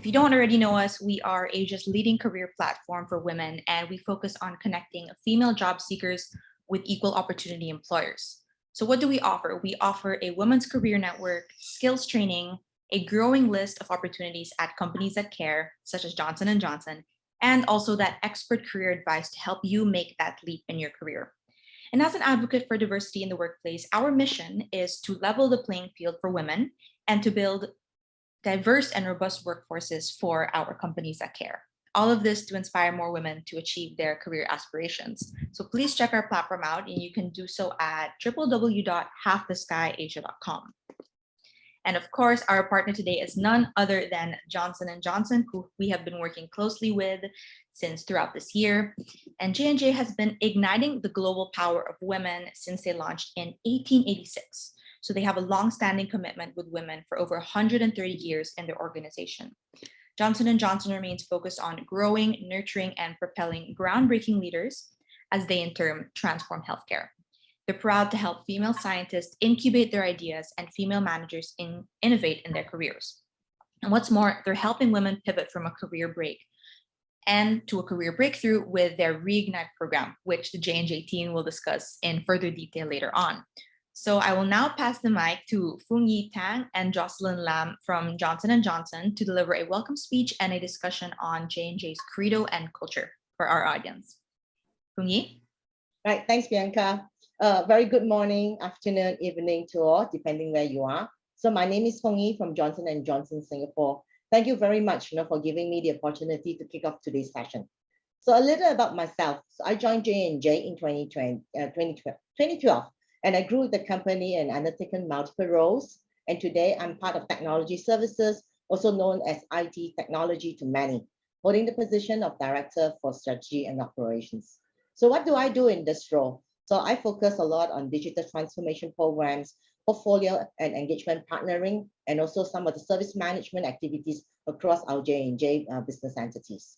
If you don't already know us, we are Asia's leading career platform for women, and we focus on connecting female job seekers with equal opportunity employers. So what do we offer? We offer a women's career network, skills training, a growing list of opportunities at companies that care, such as Johnson & Johnson, and also that expert career advice to help you make that leap in your career. And as an advocate for diversity in the workplace, our mission is to level the playing field for women and to build diverse and robust workforces for our companies that care. All of this to inspire more women to achieve their career aspirations. So please check our platform out, and you can do so at www.halftheskyasia.com. And of course, our partner today is none other than Johnson & Johnson, who we have been working closely with since throughout this year. And J&J has been igniting the global power of women since they launched in 1886. So they have a long-standing commitment with women for over 130 years in their organization. Johnson & Johnson remains focused on growing, nurturing, and propelling groundbreaking leaders as they in turn transform healthcare. They're proud to help female scientists incubate their ideas and female managers innovate in their careers. And what's more, they're helping women pivot from a career break and to a career breakthrough with their Reignite program, which the J&J team will discuss in further detail later on. So I will now pass the mic to Fung Yi Tang and Jocelyn Lam from Johnson & Johnson to deliver a welcome speech and a discussion on J&J's credo and culture for our audience. Fung Yi? Right, thanks, Bianca. Very good morning, afternoon, evening to all, depending where you are. So my name is Fung Yi from Johnson & Johnson Singapore. Thank you very much for giving me the opportunity to kick off today's session. So a little about myself. So I joined J&J in 2012. And I grew the company and undertaken multiple roles. And today I'm part of technology services, also known as IT technology to many, holding the position of Director for Strategy and Operations. So what do I do in this role? So I focus a lot on digital transformation programs, portfolio and engagement partnering, and also some of the service management activities across our J&J business entities.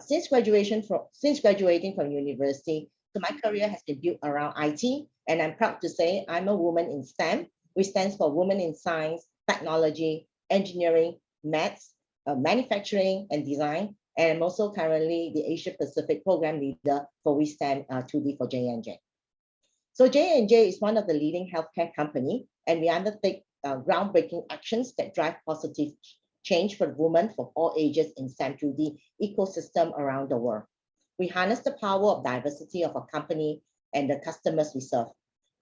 Since graduating from university, so my career has been built around IT, and I'm proud to say I'm a woman in STEM, which stands for Women in Science, Technology, Engineering, Maths, Manufacturing, and Design. And I'm also currently the Asia Pacific Program Leader for We Stand 2D for J&J. So J&J is one of the leading healthcare company, and we undertake groundbreaking actions that drive positive change for women from all ages in STEM 2D ecosystem around the world. We harness the power of diversity of our company and the customers we serve.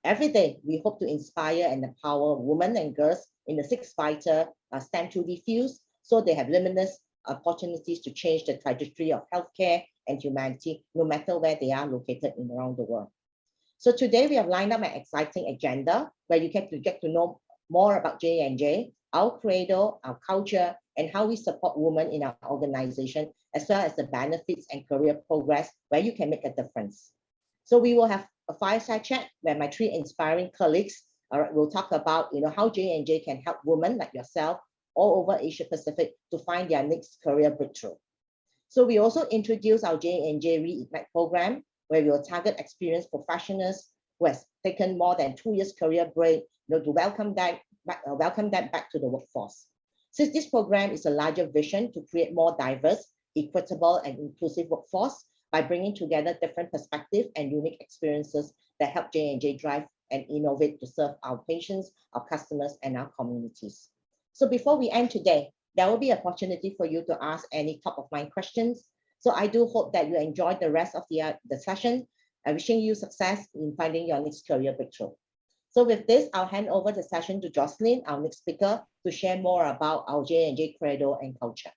Every day, we hope to inspire and empower women and girls in the 6 vital STEM 2D fields so they have limitless opportunities to change the trajectory of healthcare and humanity, no matter where they are located around the world. So today we have lined up an exciting agenda where you get to know more about J&J, our credo, our culture, and how we support women in our organization, as well as the benefits and career progress where you can make a difference. So we will have a fireside chat where my 3 inspiring colleagues will talk about how J&J can help women like yourself all over Asia Pacific to find their next career breakthrough. So we also introduce our J&J Reignite program, where we will target experienced professionals who has taken more than 2 years career break to welcome them back to the workforce. Since this program is a larger vision to create more diverse, equitable, and inclusive workforce by bringing together different perspectives and unique experiences that help J&J drive and innovate to serve our patients, our customers, and our communities. So before we end today, there will be an opportunity for you to ask any top of mind questions. So I do hope that you enjoy the rest of the session. I'm wishing you success in finding your next career breakthrough. So with this, I'll hand over the session to Jocelyn, our next speaker, to share more about our J&J credo and culture.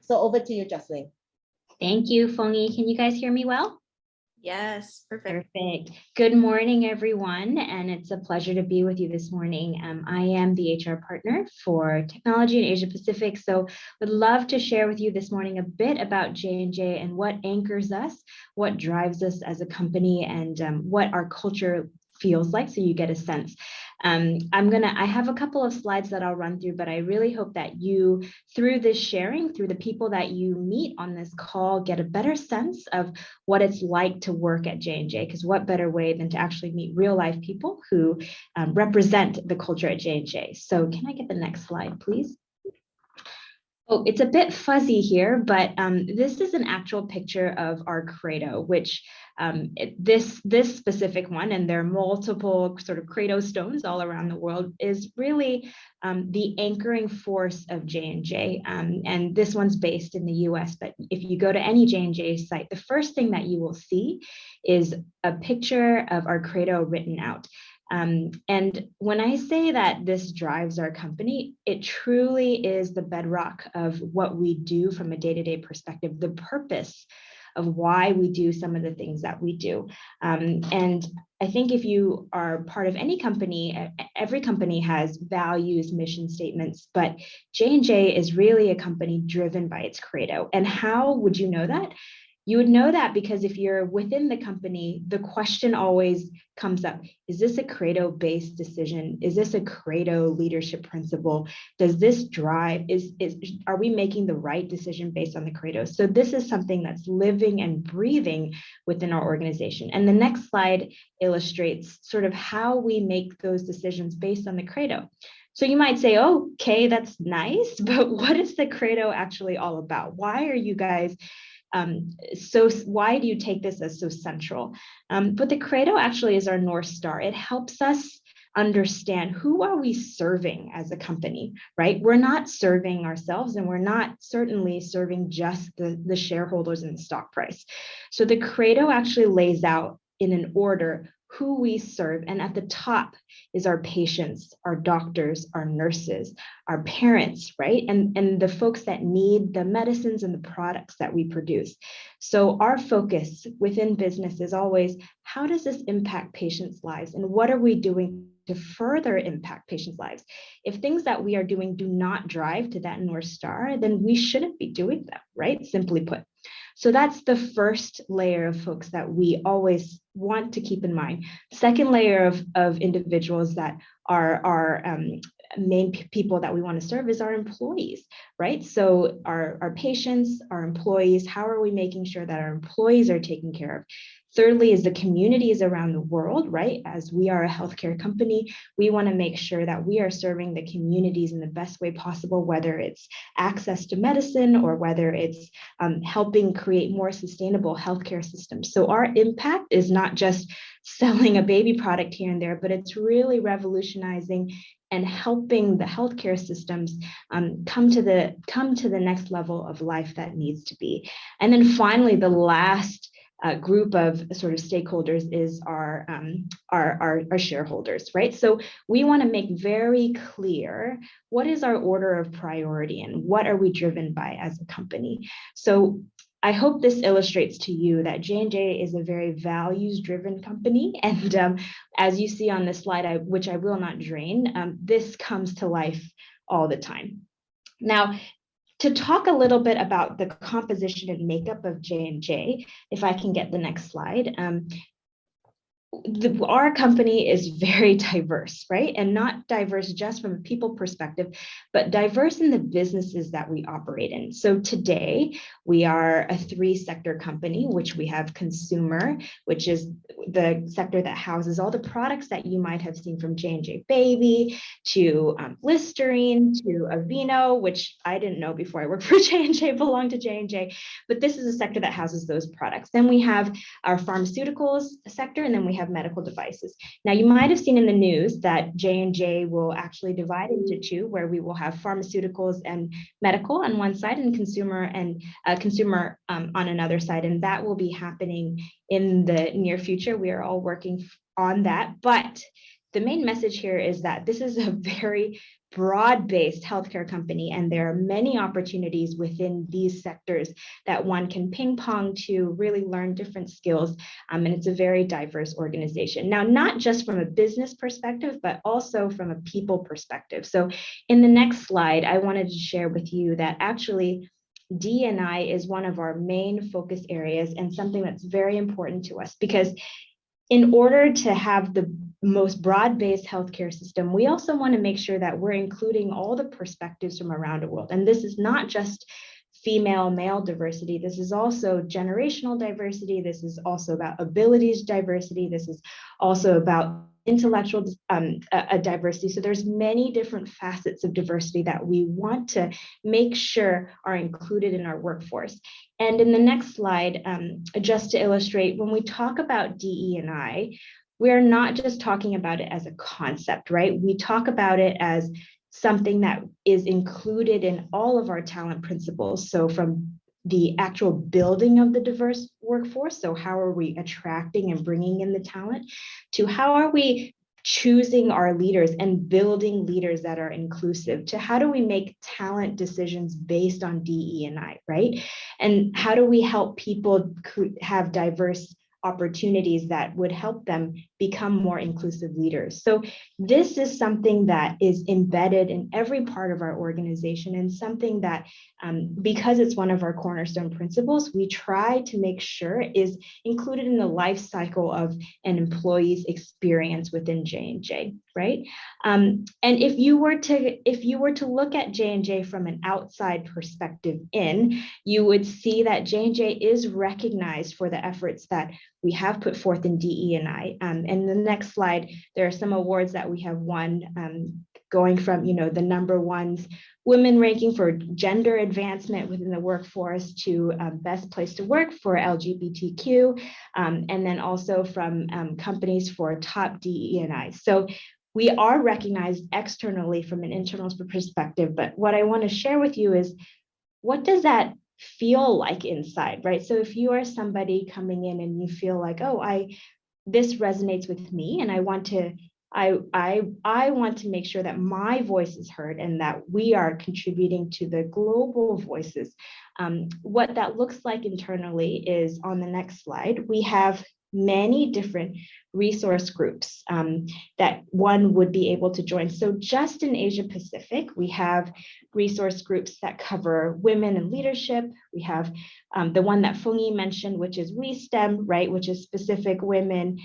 So over to you, Jocelyn. Thank you, Fung Yi. Can you guys hear me well? Yes, perfect. Perfect. Good morning, everyone, and it's a pleasure to be with you this morning. I am the HR partner for technology in Asia Pacific, so would love to share with you this morning a bit about J&J and what anchors us, what drives us as a company, and what our culture feels like, so you get a sense. I have a couple of slides that I'll run through, but I really hope that you, through this sharing, through the people that you meet on this call, get a better sense of what it's like to work at J&J, because what better way than to actually meet real life people who represent the culture at J&J. So can I get the next slide, please? Oh, it's a bit fuzzy here, but this is an actual picture of our Credo, which this specific one, and there are multiple sort of Credo stones all around the world, is really the anchoring force of J&J. And this one's based in the US, but if you go to any J&J site, the first thing that you will see is a picture of our Credo written out. And when I say that this drives our company, it truly is the bedrock of what we do from a day-to-day perspective, the purpose of why we do some of the things that we do. And I think if you are part of any company, every company has values, mission statements, but J&J is really a company driven by its Credo. And how would you know that? You would know that because if you're within the company, the question always comes up, is this a Credo-based decision? Is this a Credo leadership principle? Does this drive, are we making the right decision based on the Credo? So this is something that's living and breathing within our organization. And the next slide illustrates sort of how we make those decisions based on the Credo. So you might say, oh, okay, that's nice, but what is the Credo actually all about? Why are you guys so why do you take this as so central? But the Credo actually is our North Star. It helps us understand who are we serving as a company, right? We're not serving ourselves, and we're not certainly serving just the shareholders and the stock price. So the Credo actually lays out in an order who we serve. And at the top is our patients, our doctors, our nurses, our parents, right? And the folks that need the medicines and the products that we produce. So our focus within business is always, how does this impact patients' lives? And what are we doing to further impact patients' lives? If things that we are doing do not drive to that North Star, then we shouldn't be doing them, right? Simply put. So that's the first layer of folks that we always want to keep in mind. Second layer of individuals that are our main people that we want to serve is our employees, right? So our patients, our employees, how are we making sure that our employees are taken care of? Thirdly is the communities around the world, right? As we are a healthcare company, we want to make sure that we are serving the communities in the best way possible, whether it's access to medicine or whether it's helping create more sustainable healthcare systems. So our impact is not just selling a baby product here and there, but it's really revolutionizing and helping the healthcare systems come to the next level of life that needs to be. And then finally, the last group of sort of stakeholders is our shareholders, right? So we want to make very clear what is our order of priority and what are we driven by as a company. So I hope this illustrates to you that J&J is a very values-driven company. And as you see on this slide, which I will not drain, this comes to life all the time. Now, to talk a little bit about the composition and makeup of J&J, if I can get the next slide. Our company is very diverse, right? And not diverse just from a people perspective, but diverse in the businesses that we operate in. So today we are a 3-sector company, which we have consumer, which is the sector that houses all the products that you might have seen from J&J Baby to Listerine to Aveeno, which I didn't know before I worked for J&J belonged to J&J, but this is a sector that houses those products. Then we have our pharmaceuticals sector, and then we have medical devices. Now, you might have seen in the news that J&J will actually divide into 2, where we will have pharmaceuticals and medical on one side and consumer on another side. And that will be happening in the near future. We are all working on that. But the main message here is that this is a very broad-based healthcare company, and there are many opportunities within these sectors that one can ping pong to really learn different skills, and it's a very diverse organization. Now, not just from a business perspective, but also from a people perspective. So in the next slide, I wanted to share with you that actually D&I is one of our main focus areas and something that's very important to us, because in order to have the most broad-based healthcare system, we also want to make sure that we're including all the perspectives from around the world. And this is not just female, male diversity. This is also generational diversity. This is also about abilities diversity. This is also about intellectual diversity. So there's many different facets of diversity that we want to make sure are included in our workforce. And in the next slide, just to illustrate, when we talk about DE&I, we're not just talking about it as a concept, right? We talk about it as something that is included in all of our talent principles. So from the actual building of the diverse workforce, so how are we attracting and bringing in the talent, to how are we choosing our leaders and building leaders that are inclusive, to how do we make talent decisions based on DE&I, right? And how do we help people have diverse opportunities that would help them become more inclusive leaders. So this is something that is embedded in every part of our organization, and something that, because it's one of our cornerstone principles, we try to make sure is included in the life cycle of an employee's experience within J&J, right? And if you were to look at J&J from an outside perspective in, you would see that J&J is recognized for the efforts that we have put forth in DE&I. And the next slide, there are some awards that we have won, going from, the number ones, women ranking for gender advancement within the workforce, to best place to work for LGBTQ, and then also from companies for top DE&I. So we are recognized externally from an internal perspective, but what I want to share with you is, what does that feel like inside, right? So if you are somebody coming in and you feel like, oh, this resonates with me, and I want to make sure that my voice is heard and that we are contributing to the global voices. What that looks like internally is on the next slide. We have many different resource groups that one would be able to join. So just in Asia Pacific, we have resource groups that cover women in leadership. We have the one that Fung-Yi mentioned, which is WeSTEM, right, which is specific women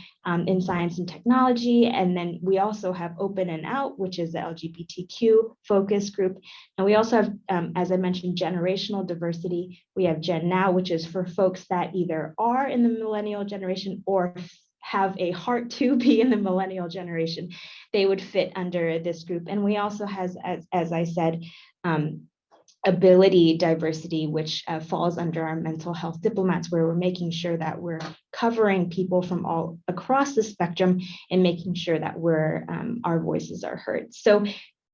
in science and technology. And then we also have Open and Out, which is the LGBTQ focus group. And we also have, as I mentioned, generational diversity. We have Gen Now, which is for folks that either are in the millennial generation or have a heart to be in the millennial generation. They would fit under this group. And we also have, as I said, ability diversity, which falls under our mental health diplomats, where we're making sure that we're covering people from all across the spectrum and making sure that our voices are heard. So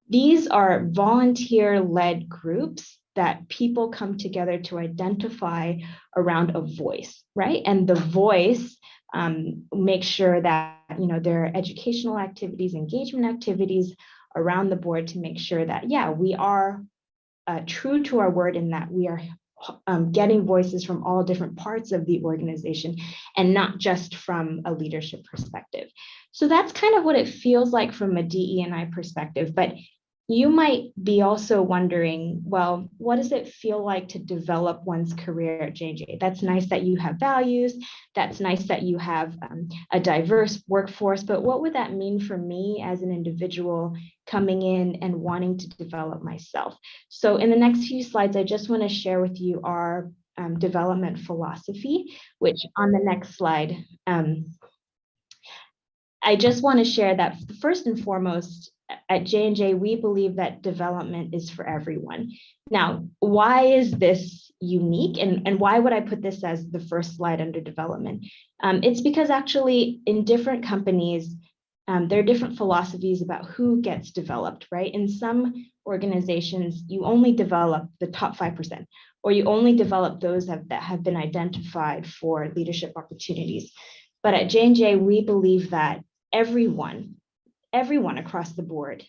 these are volunteer-led groups that people come together to identify around a voice, right? And the voice make sure that there are educational activities, engagement activities around the board to make sure that, yeah, we are true to our word in that we are getting voices from all different parts of the organization and not just from a leadership perspective. So that's kind of what it feels like from a DE&I perspective. But you might be also wondering, well, what does it feel like to develop one's career at J&J? That's nice that you have values. That's nice that you have a diverse workforce. But what would that mean for me as an individual coming in and wanting to develop myself? So in the next few slides, I just want to share with you our development philosophy, which on the next slide, I just want to share that first and foremost, at J&J, we believe that development is for everyone. Now, why is this unique? And why would I put this as the first slide under development? It's because actually in different companies, there are different philosophies about who gets developed, right? In some organizations, you only develop the top 5%, or you only develop those that have been identified for leadership opportunities. But at J&J, we believe that everyone across the board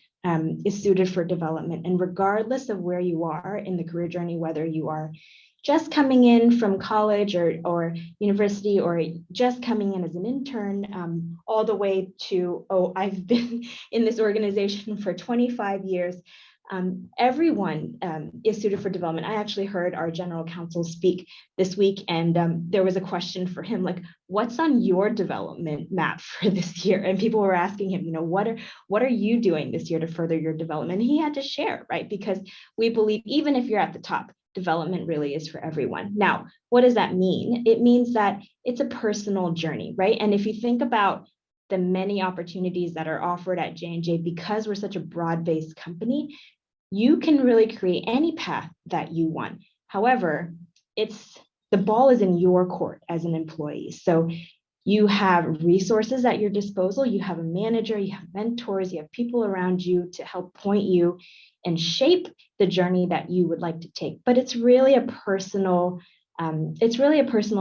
is suited for development. And regardless of where you are in the career journey, whether you are just coming in from college or university, or just coming in as an intern, all the way to, oh, I've been in this organization for 25 years, everyone is suited for development. I actually heard our general counsel speak this week, and there was a question for him, like, what's on your development map for this year? And people were asking him, what are you doing this year to further your development? And he had to share, right? Because we believe even if you're at the top, development really is for everyone. Now, what does that mean? It means that it's a personal journey, right? And if you think about the many opportunities that are offered at J&J, because we're such a broad-based company, you can really create any path that you want. However, the ball is in your court as an employee. So you have resources at your disposal. You have a manager, you have mentors, you have people around you to help point you and shape the journey that you would like to take. But it's really a personal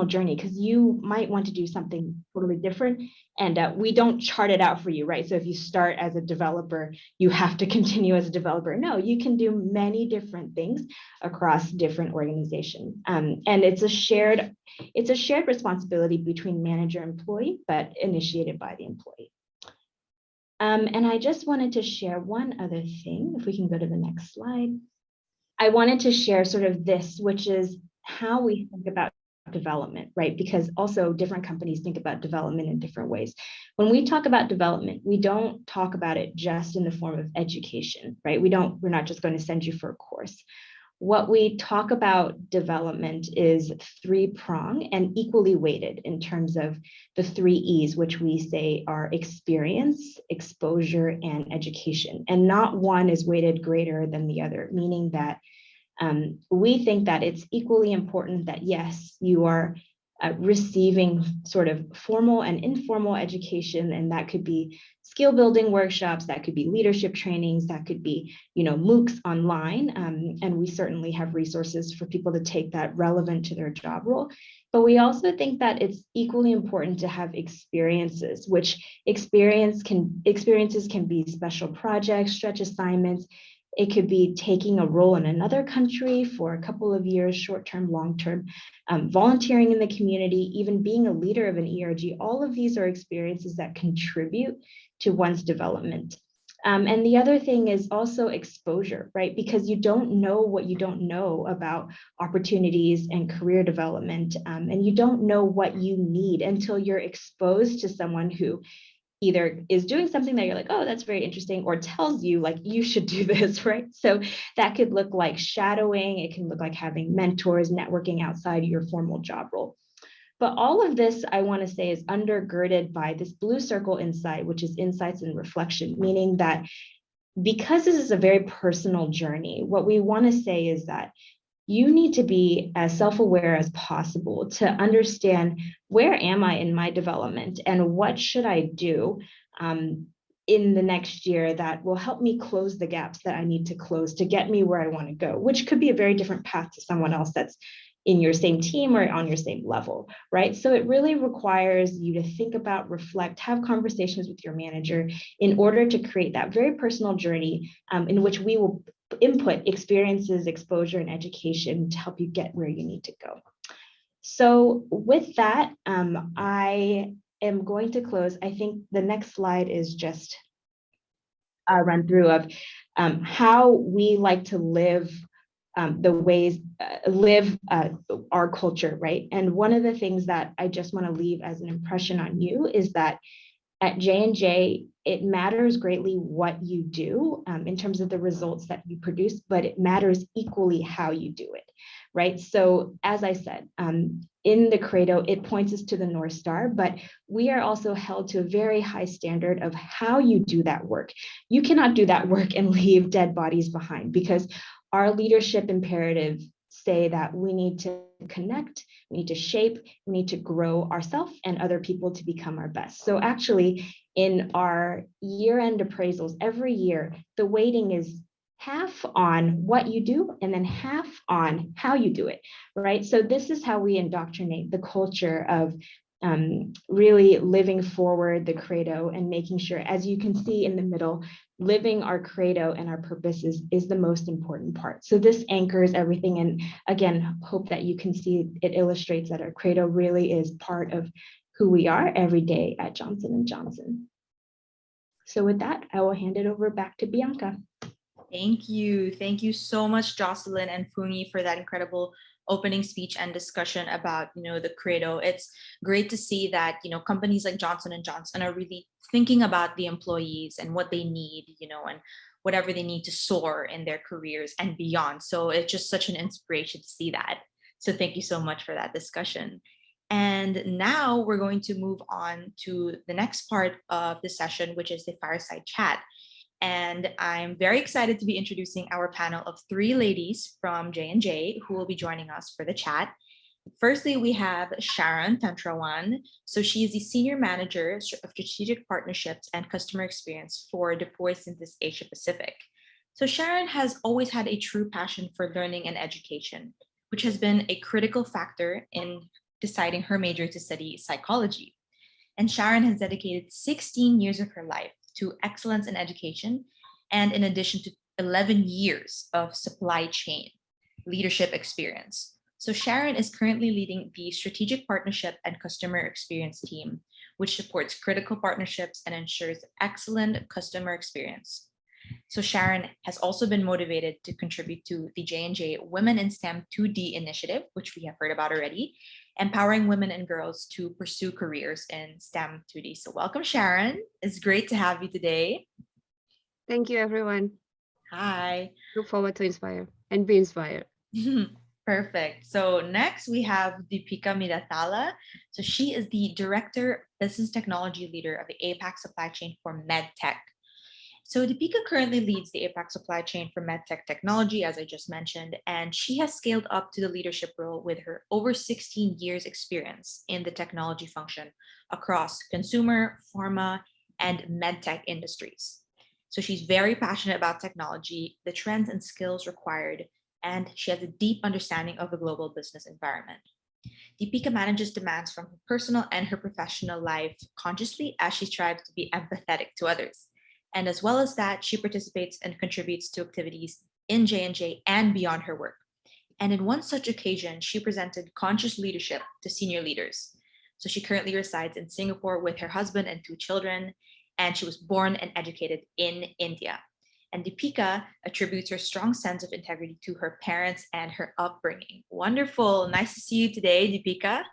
journey, because you might want to do something totally different, and we don't chart it out for you, right? So if you start as a developer, you have to continue as a developer. No, you can do many different things across different organizations, and it's a shared responsibility between manager and employee, but initiated by the employee. And I just wanted to share one other thing. If we can go to the next slide. I wanted to share sort of this, which is how we think about development, right? Because also different companies think about development in different ways. When we talk about development, we don't talk about it just in the form of education, right? We're not just going to send you for a course. What we talk about development is three-pronged and equally weighted in terms of the 3 E's, which we say are experience, exposure, and education. And not one is weighted greater than the other, meaning that we think that it's equally important that, yes, you are receiving sort of formal and informal education, and that could be skill building workshops, that could be leadership trainings, that could be, MOOCs online, and we certainly have resources for people to take that relevant to their job role. But we also think that it's equally important to have experiences, which experiences can be special projects, stretch assignments. It could be taking a role in another country for a couple of years, short-term, long-term, volunteering in the community, even being a leader of an ERG. All of these are experiences that contribute to one's development. And the other thing is also exposure, right? Because you don't know what you don't know about opportunities and career development, and you don't know what you need until you're exposed to someone who either is doing something that you're like, oh, that's very interesting, or tells you like, you should do this, right? So that could look like shadowing. It can look like having mentors, networking outside your formal job role. But all of this, I want to say, is undergirded by this blue circle insight, which is insights and reflection, meaning that because this is a very personal journey, what we want to say is that you need to be as self-aware as possible to understand, where am I in my development and what should I do in the next year that will help me close the gaps that I need to close to get me where I want to go, which could be a very different path to someone else that's in your same team or on your same level, right? So it really requires you to think about, reflect, have conversations with your manager in order to create that very personal journey in which we will input experiences, exposure, and education to help you get where you need to go. So with that, I am going to close. I think the next slide is just a run through of how we like to live our culture, right? And one of the things that I just want to leave as an impression on you is that at J&J, it matters greatly what you do in terms of the results that you produce, but it matters equally how you do it, right? So as I said, in the Credo, it points us to the North Star, but we are also held to a very high standard of how you do that work. You cannot do that work and leave dead bodies behind, because our leadership imperatives say that we need to connect, we need to shape, we need to grow ourselves and other people to become our best. So actually, in our year-end appraisals, every year, the weighting is half on what you do and then half on how you do it, right? So this is how we indoctrinate the culture of really living forward the Credo and making sure, as you can see in the middle, living our Credo and our purpose is the most important part. So this anchors everything. And again, hope that you can see it illustrates that our Credo really is part of who we are every day at Johnson & Johnson. So with that, I will hand it over back to Bianca. Thank you. Thank you so much, Jocelyn and Fungi, for that incredible opening speech and discussion about, the Credo. It's great to see that, companies like Johnson & Johnson are really thinking about the employees and what they need, and whatever they need to soar in their careers and beyond. So it's just such an inspiration to see that. So thank you so much for that discussion. And now we're going to move on to the next part of the session, which is the Fireside Chat. And I'm very excited to be introducing our panel of 3 ladies from J&J who will be joining us for the chat. Firstly, we have Sharon Tantrawan. So she is the Senior Manager of Strategic Partnerships and Customer Experience for DePuy Synthes Asia Pacific. So Sharon has always had a true passion for learning and education, which has been a critical factor in deciding her major to study psychology. And Sharon has dedicated 16 years of her life to excellence in education, and in addition to 11 years of supply chain leadership experience. So Sharon is currently leading the Strategic Partnership and Customer Experience team, which supports critical partnerships and ensures excellent customer experience. So Sharon has also been motivated to contribute to the J&J Women in STEM 2D initiative, which we have heard about already, empowering women and girls to pursue careers in STEM 2D. So welcome, Sharon. It's great to have you today. Thank you, everyone. Hi. Look forward to inspire and be inspired. Perfect. So next we have Deepika Midathala. So she is the Director Business Technology Leader of the APAC Supply Chain for MedTech. So Deepika currently leads the APAC supply chain for MedTech technology, as I just mentioned, and she has scaled up to the leadership role with her over 16 years experience in the technology function across consumer, pharma, and MedTech industries. So she's very passionate about technology, the trends and skills required, and she has a deep understanding of the global business environment. Deepika manages demands from her personal and her professional life consciously as she strives to be empathetic to others. And as well as that, she participates and contributes to activities in J&J and beyond her work. And in one such occasion, she presented conscious leadership to senior leaders. So she currently resides in Singapore with her husband and 2 children, and she was born and educated in India. And Deepika attributes her strong sense of integrity to her parents and her upbringing. Wonderful. Nice to see you today, Deepika.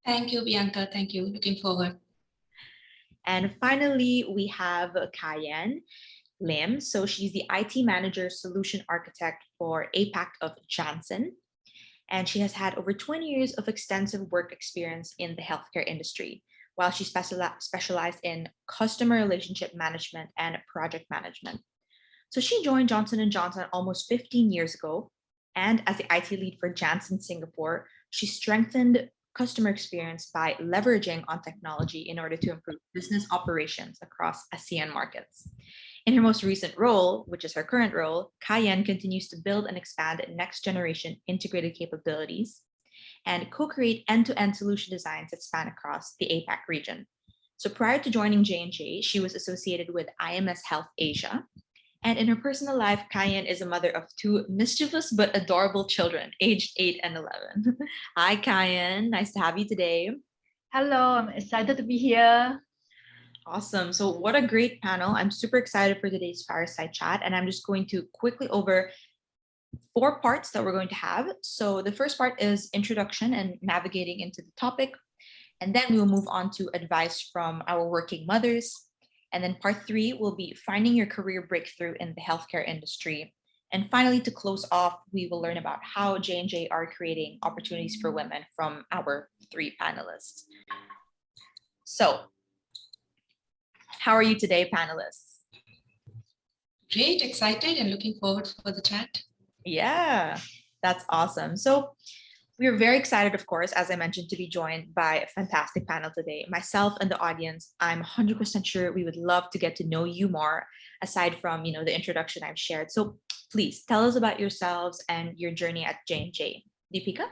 Thank you, Bianca. Thank you. Looking forward. And finally, we have Cayenne Lim. So she's the IT Manager Solution Architect for APAC of Johnson. And she has had over 20 years of extensive work experience in the healthcare industry, while she specialized in customer relationship management and project management. So she joined Johnson & Johnson almost 15 years ago. And as the IT lead for Janssen Singapore, she strengthened customer experience by leveraging on technology in order to improve business operations across ASEAN markets. In her most recent role, which is her current role, Cayenne continues to build and expand next generation integrated capabilities and co-create end-to-end solution designs that span across the APAC region. So prior to joining J&J, she was associated with IMS Health Asia. And in her personal life, Cayenne is a mother of 2 mischievous but adorable children, aged 8 and 11. Hi, Cayenne. Nice to have you today. Hello, I'm excited to be here. Awesome. So what a great panel. I'm super excited for today's Fireside Chat, and I'm just going to quickly over 4 parts that we're going to have. So the first part is introduction and navigating into the topic. And then we will move on to advice from our working mothers. And then part 3 will be finding your career breakthrough in the healthcare industry. And finally, to close off, we will learn about how J&J are creating opportunities for women from our 3 panelists. So, how are you today, panelists? Great, excited and looking forward for the chat. Yeah, that's awesome. So we are very excited, of course, as I mentioned, to be joined by a fantastic panel today. Myself and the audience, I'm 100% sure we would love to get to know you more, aside from, the introduction I've shared. So please tell us about yourselves and your journey at J&J. Deepika?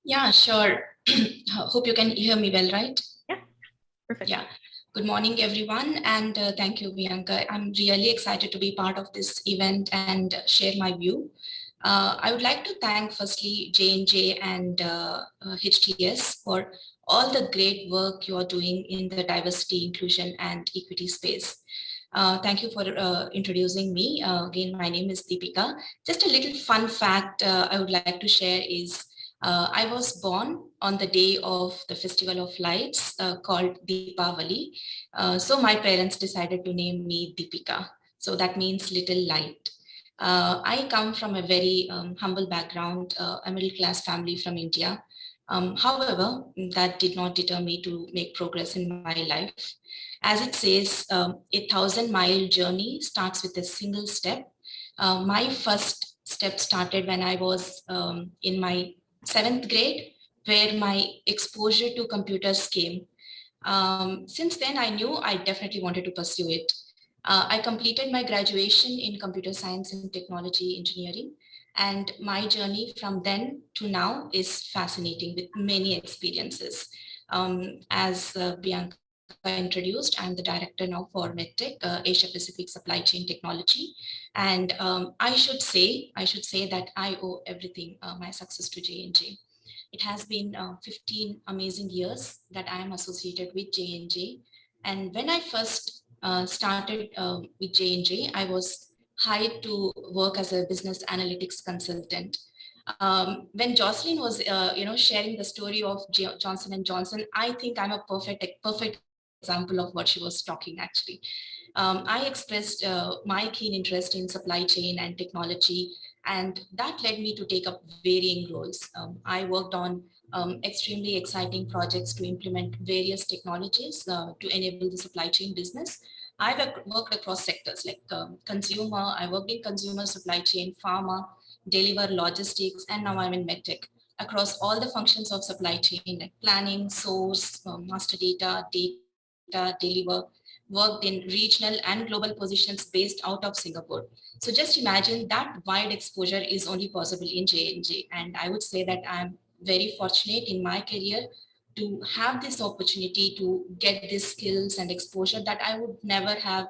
Yeah, sure. Hope you can hear me well, right? Yeah, perfect. Yeah. Good morning, everyone, and thank you, Bianca. I'm really excited to be part of this event and share my view. I would like to thank firstly J&J and HTS for all the great work you are doing in the diversity, inclusion, and equity space. Thank you for introducing me. Again, my name is Deepika. Just a little fun fact I would like to share is I was born on the day of the Festival of Lights called Deepavali. So my parents decided to name me Deepika. So that means little light. I come from a very humble background, a middle-class family from India. However, that did not deter me to make progress in my life. As it says, a 1,000-mile journey starts with a single step. My first step started when I was in my 7th grade, where my exposure to computers came. Since then, I knew I definitely wanted to pursue it. I completed my graduation in computer science and technology engineering. And my journey from then to now is fascinating with many experiences. As Bianca introduced, I'm the director now for MedTech, Asia Pacific Supply Chain Technology. And I should say that I owe everything, my success to J&J. It has been 15 amazing years that I am associated with J&J. And when I first started with J&J, I was hired to work as a business analytics consultant. When Jocelyn was, sharing the story of Johnson & Johnson, I think I'm a perfect example of what she was talking actually. I expressed my keen interest in supply chain and technology, and that led me to take up varying roles. I worked on extremely exciting projects to implement various technologies to enable the supply chain business. I've worked across sectors like consumer, I worked in consumer supply chain, pharma, deliver logistics, and now I'm in medtech. Across all the functions of supply chain like planning, source, master data, deliver, worked in regional and global positions based out of Singapore. So just imagine that wide exposure is only possible in J&J. And I would say that I'm very fortunate in my career to have this opportunity to get these skills and exposure that I would never have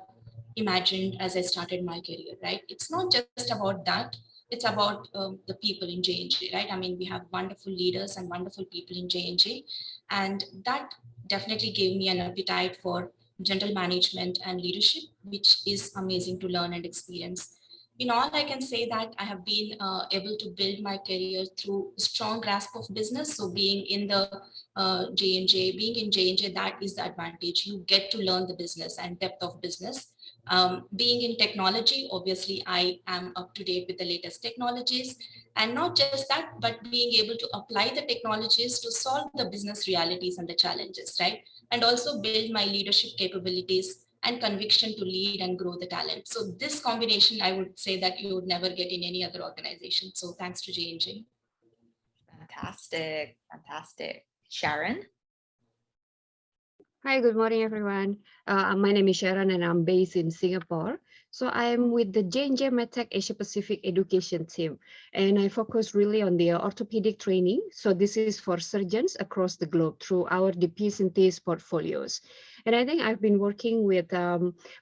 imagined as I started my career, right? It's not just about that. It's about the people in J&J, right? I mean, we have wonderful leaders and wonderful people in J&J. And that definitely gave me an appetite for general management and leadership, which is amazing to learn and experience. In all, I can say that I have been able to build my career through strong grasp of business. So being in the J&J, being in J&J, that is the advantage. You get to learn the business and depth of business. Being in technology, obviously, I am up to date with the latest technologies. And not just that, but being able to apply the technologies to solve the business realities and the challenges, right? And also build my leadership capabilities and conviction to lead and grow the talent. So this combination, I would say that you would never get in any other organization. So thanks to J&J. Fantastic, fantastic. Sharon? Hi, good morning, everyone. My name is Sharon and I'm based in Singapore. So I'm with the J&J MedTech Asia Pacific Education team, and I focus really on the orthopedic training. So this is for surgeons across the globe through our DePuy Synthes portfolios. And I think I've been working with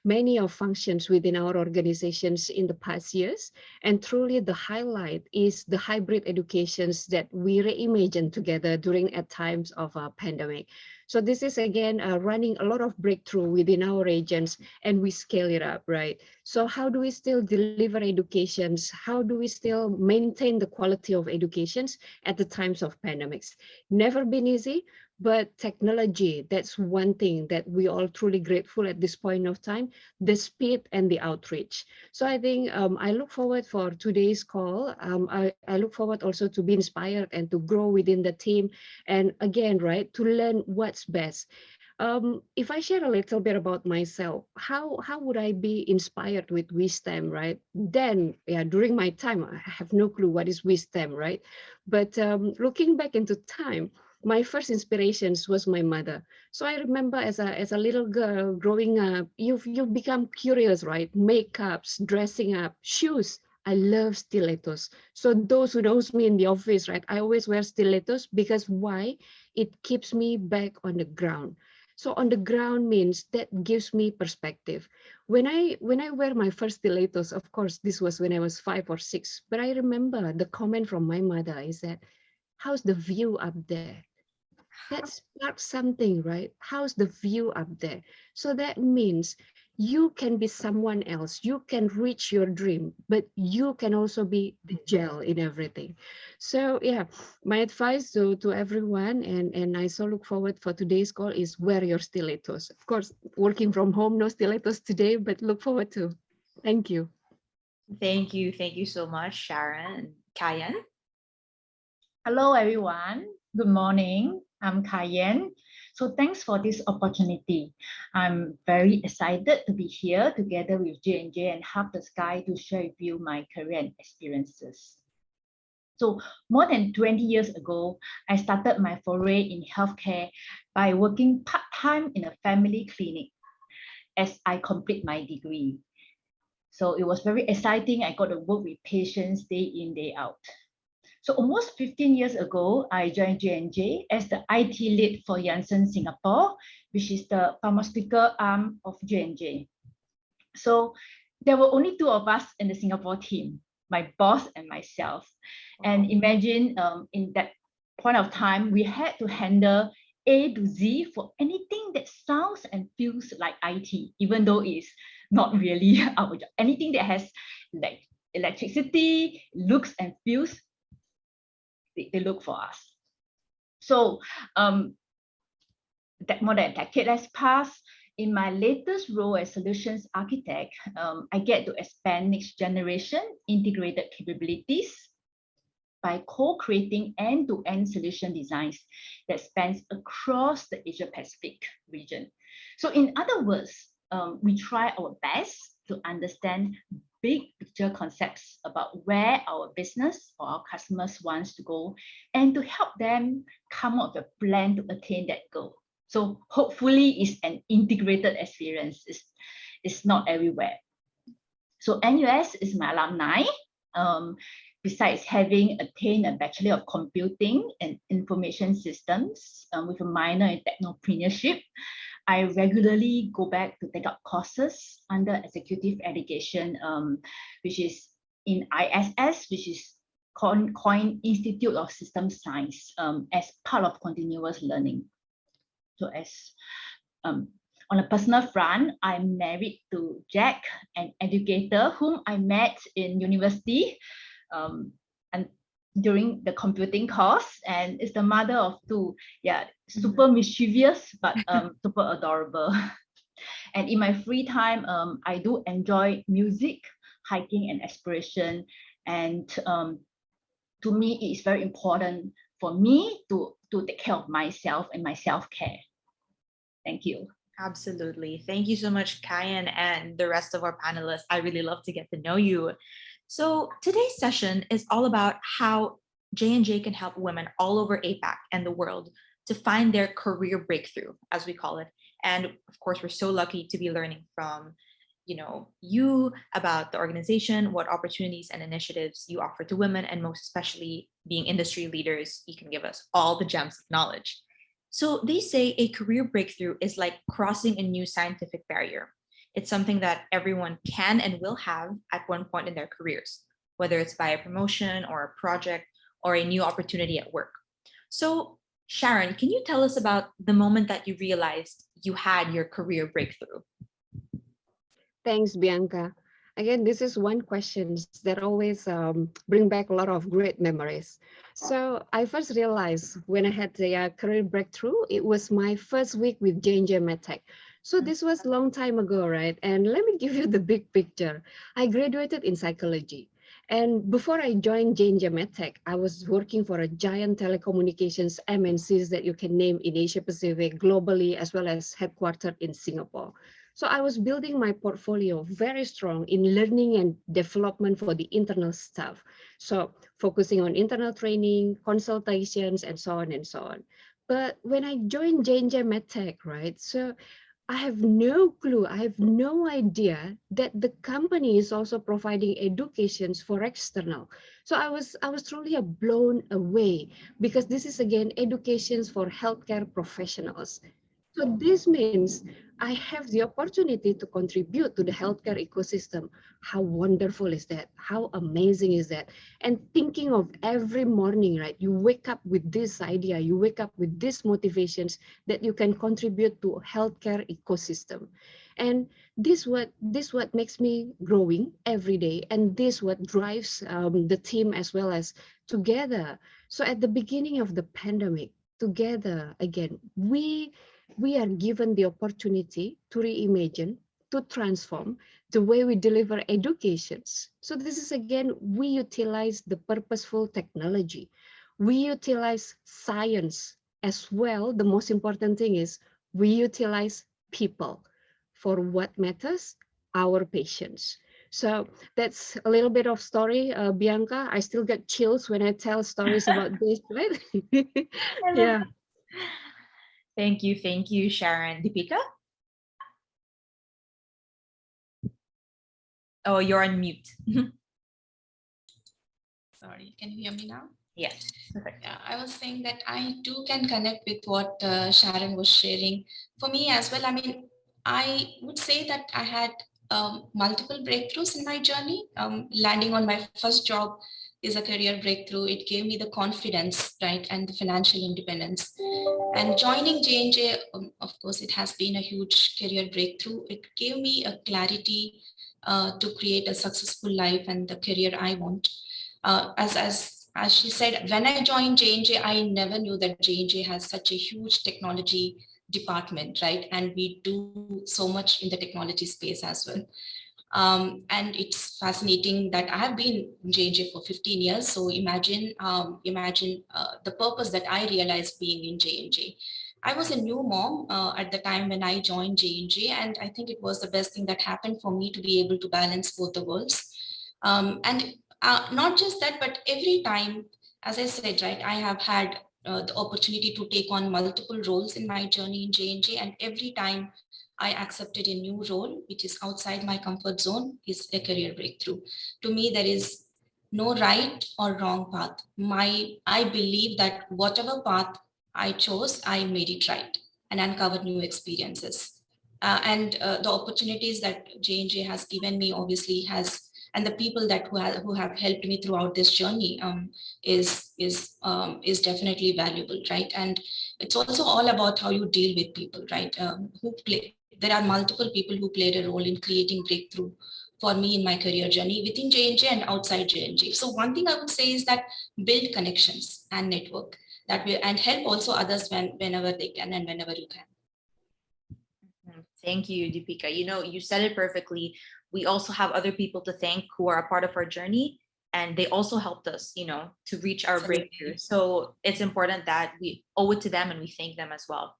many of functions within our organizations in the past years. And truly the highlight is the hybrid educations that we reimagine together during at times of a pandemic. So this is again running a lot of breakthrough within our regions, and we scale it up, right? So how do we still deliver educations? How do we still maintain the quality of educations at the times of pandemics? Never been easy, but technology, that's one thing that we all truly grateful at this point of time, the speed and the outreach. So I think I look forward for today's call. I look forward also to be inspired and to grow within the team. And again, right, to learn what's best. If I share a little bit about myself, how would I be inspired with wisdom, right? Then, yeah, during my time, I have no clue what is wisdom, right? But looking back into time, my first inspirations was my mother. So I remember as a little girl growing up, you become curious, right? Makeups, dressing up, shoes. I love stilettos. So those who knows me in the office, right? I always wear stilettos because why? It keeps me back on the ground. So on the ground means that gives me perspective. When I wear my first stilettos, of course, this was when I was 5 or 6, but I remember the comment from my mother is that, how's the view up there? That sparks something, right? How's the view up there? So that means you can be someone else. You can reach your dream, but you can also be the gel in everything. So yeah, my advice to everyone, and I so look forward for today's call, is wear your stilettos. Of course, working from home, no stilettos today, but look forward to. Thank you. Thank you so much, Sharon. Cayenne? Hello, everyone. Good morning. I'm Cayenne. So thanks for this opportunity. I'm very excited to be here together with J&J and Half the Sky to share with you my career and experiences. So more than 20 years ago, I started my foray in healthcare by working part-time in a family clinic as I complete my degree. So it was very exciting. I got to work with patients day in, day out. So almost 15 years ago, I joined J&J as the IT lead for Janssen Singapore, which is the pharmaceutical arm of J&J. So there were only two of us in the Singapore team, my boss and myself. And imagine in that point of time, we had to handle A to Z for anything that sounds and feels like IT, even though it's not really our job. Anything that has like electricity, looks and feels, they look for us. So that more than a decade has passed. In my latest role as solutions architect, I get to expand next generation integrated capabilities by co-creating end-to-end solution designs that spans across the Asia Pacific region. So in other words, we try our best to understand big picture concepts about where our business or our customers wants to go and to help them come up with a plan to attain that goal. So hopefully it's an integrated experience. It's not everywhere. So NUS is my alumni. Besides having attained a Bachelor of Computing and Information Systems with a minor in Technopreneurship, I regularly go back to take up courses under executive education, which is in ISS, which is Coin Institute of System Science, as part of continuous learning. So as on a personal front, I'm married to Jack, an educator whom I met in university and during the computing course, and is the mother of two. Yeah, super mischievous, but super adorable. And in my free time, I do enjoy music, hiking, and exploration. And to me, it is very important for me to take care of myself and my self-care. Thank you. Absolutely. Thank you so much, Cayenne, and the rest of our panelists. I really love to get to know you. So today's session is all about how J&J can help women all over APAC and the world to find their career breakthrough, as we call it. And of course, we're so lucky to be learning from you about the organization, what opportunities and initiatives you offer to women, and most especially being industry leaders, you can give us all the gems of knowledge. So they say a career breakthrough is like crossing a new scientific barrier. It's something that everyone can and will have at one point in their careers, whether it's by a promotion or a project or a new opportunity at work. So Sharon, can you tell us about the moment that you realized you had your career breakthrough? Thanks, Bianca. Again, this is one question that always bring back a lot of great memories. So I first realized when I had the career breakthrough, it was my first week with J&J MedTech. So this was a long time ago, right? And let me give you the big picture. I graduated in psychology. And before I joined J&J MedTech, I was working for a giant telecommunications MNCs that you can name in Asia Pacific, globally, as well as headquartered in Singapore. So I was building my portfolio very strong in learning and development for the internal staff. So focusing on internal training, consultations, and so on and so on. But when I joined J&J MedTech, right? So I have no clue, I have no idea that the company is also providing educations for external. So I was truly blown away because this is again educations for healthcare professionals. So this means I have the opportunity to contribute to the healthcare ecosystem. How wonderful is that? How amazing is that? And thinking of every morning, right? You wake up with this idea, you wake up with these motivations that you can contribute to healthcare ecosystem. And this what makes me growing every day. And this what drives the team as well as together. So at the beginning of the pandemic, together again, we are given the opportunity to reimagine, to transform the way we deliver educations. So this is again, we utilize the purposeful technology. we utilize science as well. The most important thing is we utilize people for what matters, our patients. So that's a little bit of story, Bianca. I still get chills when I tell stories about this, right? Yeah. Thank you, Sharon. Deepika? Oh, you're on mute. Sorry, can you hear me now? Yes. Perfect. Yeah, I was saying that I too can connect with what Sharon was sharing. For me as well, I mean, I would say that I had multiple breakthroughs in my journey. Landing on my first job is a career breakthrough. It gave me the confidence, right, and the financial independence. And joining J&J, of course, it has been a huge career breakthrough. It gave me a clarity to create a successful life and the career I want. As she said, when I joined J&J, I never knew that J&J has such a huge technology department, right? And we do so much in the technology space as well. And it's fascinating that I have been in J&J for 15 years. So imagine the purpose that I realized being in J&J. I was a new mom at the time when I joined J&J, and I think it was the best thing that happened for me to be able to balance both the worlds. And not just that, but every time, as I said, right, I have had the opportunity to take on multiple roles in my journey in J&J, and every time I accepted a new role, which is outside my comfort zone, is a career breakthrough. To me, there is no right or wrong path. I believe that whatever path I chose, I made it right and uncovered new experiences. And the opportunities that J&J has given me obviously has, and the people that who have helped me throughout this journey is definitely valuable, right? And it's also all about how you deal with people, right? There are multiple people who played a role in creating breakthrough for me in my career journey within J&J and outside J&J. So one thing I would say is that build connections and network that way, and help also others whenever they can and whenever you can. Thank you, Deepika. You know, you said it perfectly. We also have other people to thank who are a part of our journey, and they also helped us, you know, to reach our breakthrough. So it's important that we owe it to them and we thank them as well.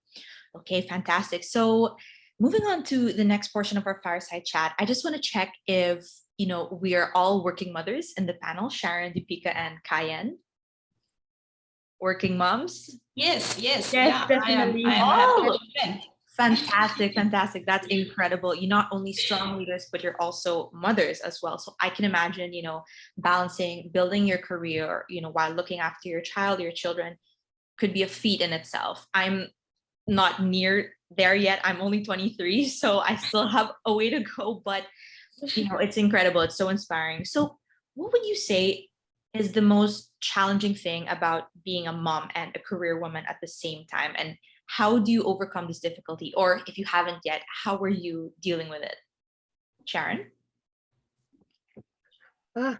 Okay, fantastic. So moving on to the next portion of our fireside chat, I just want to check if, you know, we are all working mothers in the panel, Sharon, Deepika, and Cayenne. Working moms? Yes, Yes, definitely. I am Oh, happy. fantastic. That's incredible. You're not only strong leaders, but you're also mothers as well. So I can imagine, you know, balancing, building your career, you know, while looking after your child, your children could be a feat in itself. I'm not near there yet. I'm only 23, so I still have a way to go, but you know, it's incredible. It's so inspiring. So what would you say is the most challenging thing about being a mom and a career woman at the same time? And how do you overcome this difficulty? Or if you haven't yet, how were you dealing with it? Sharon?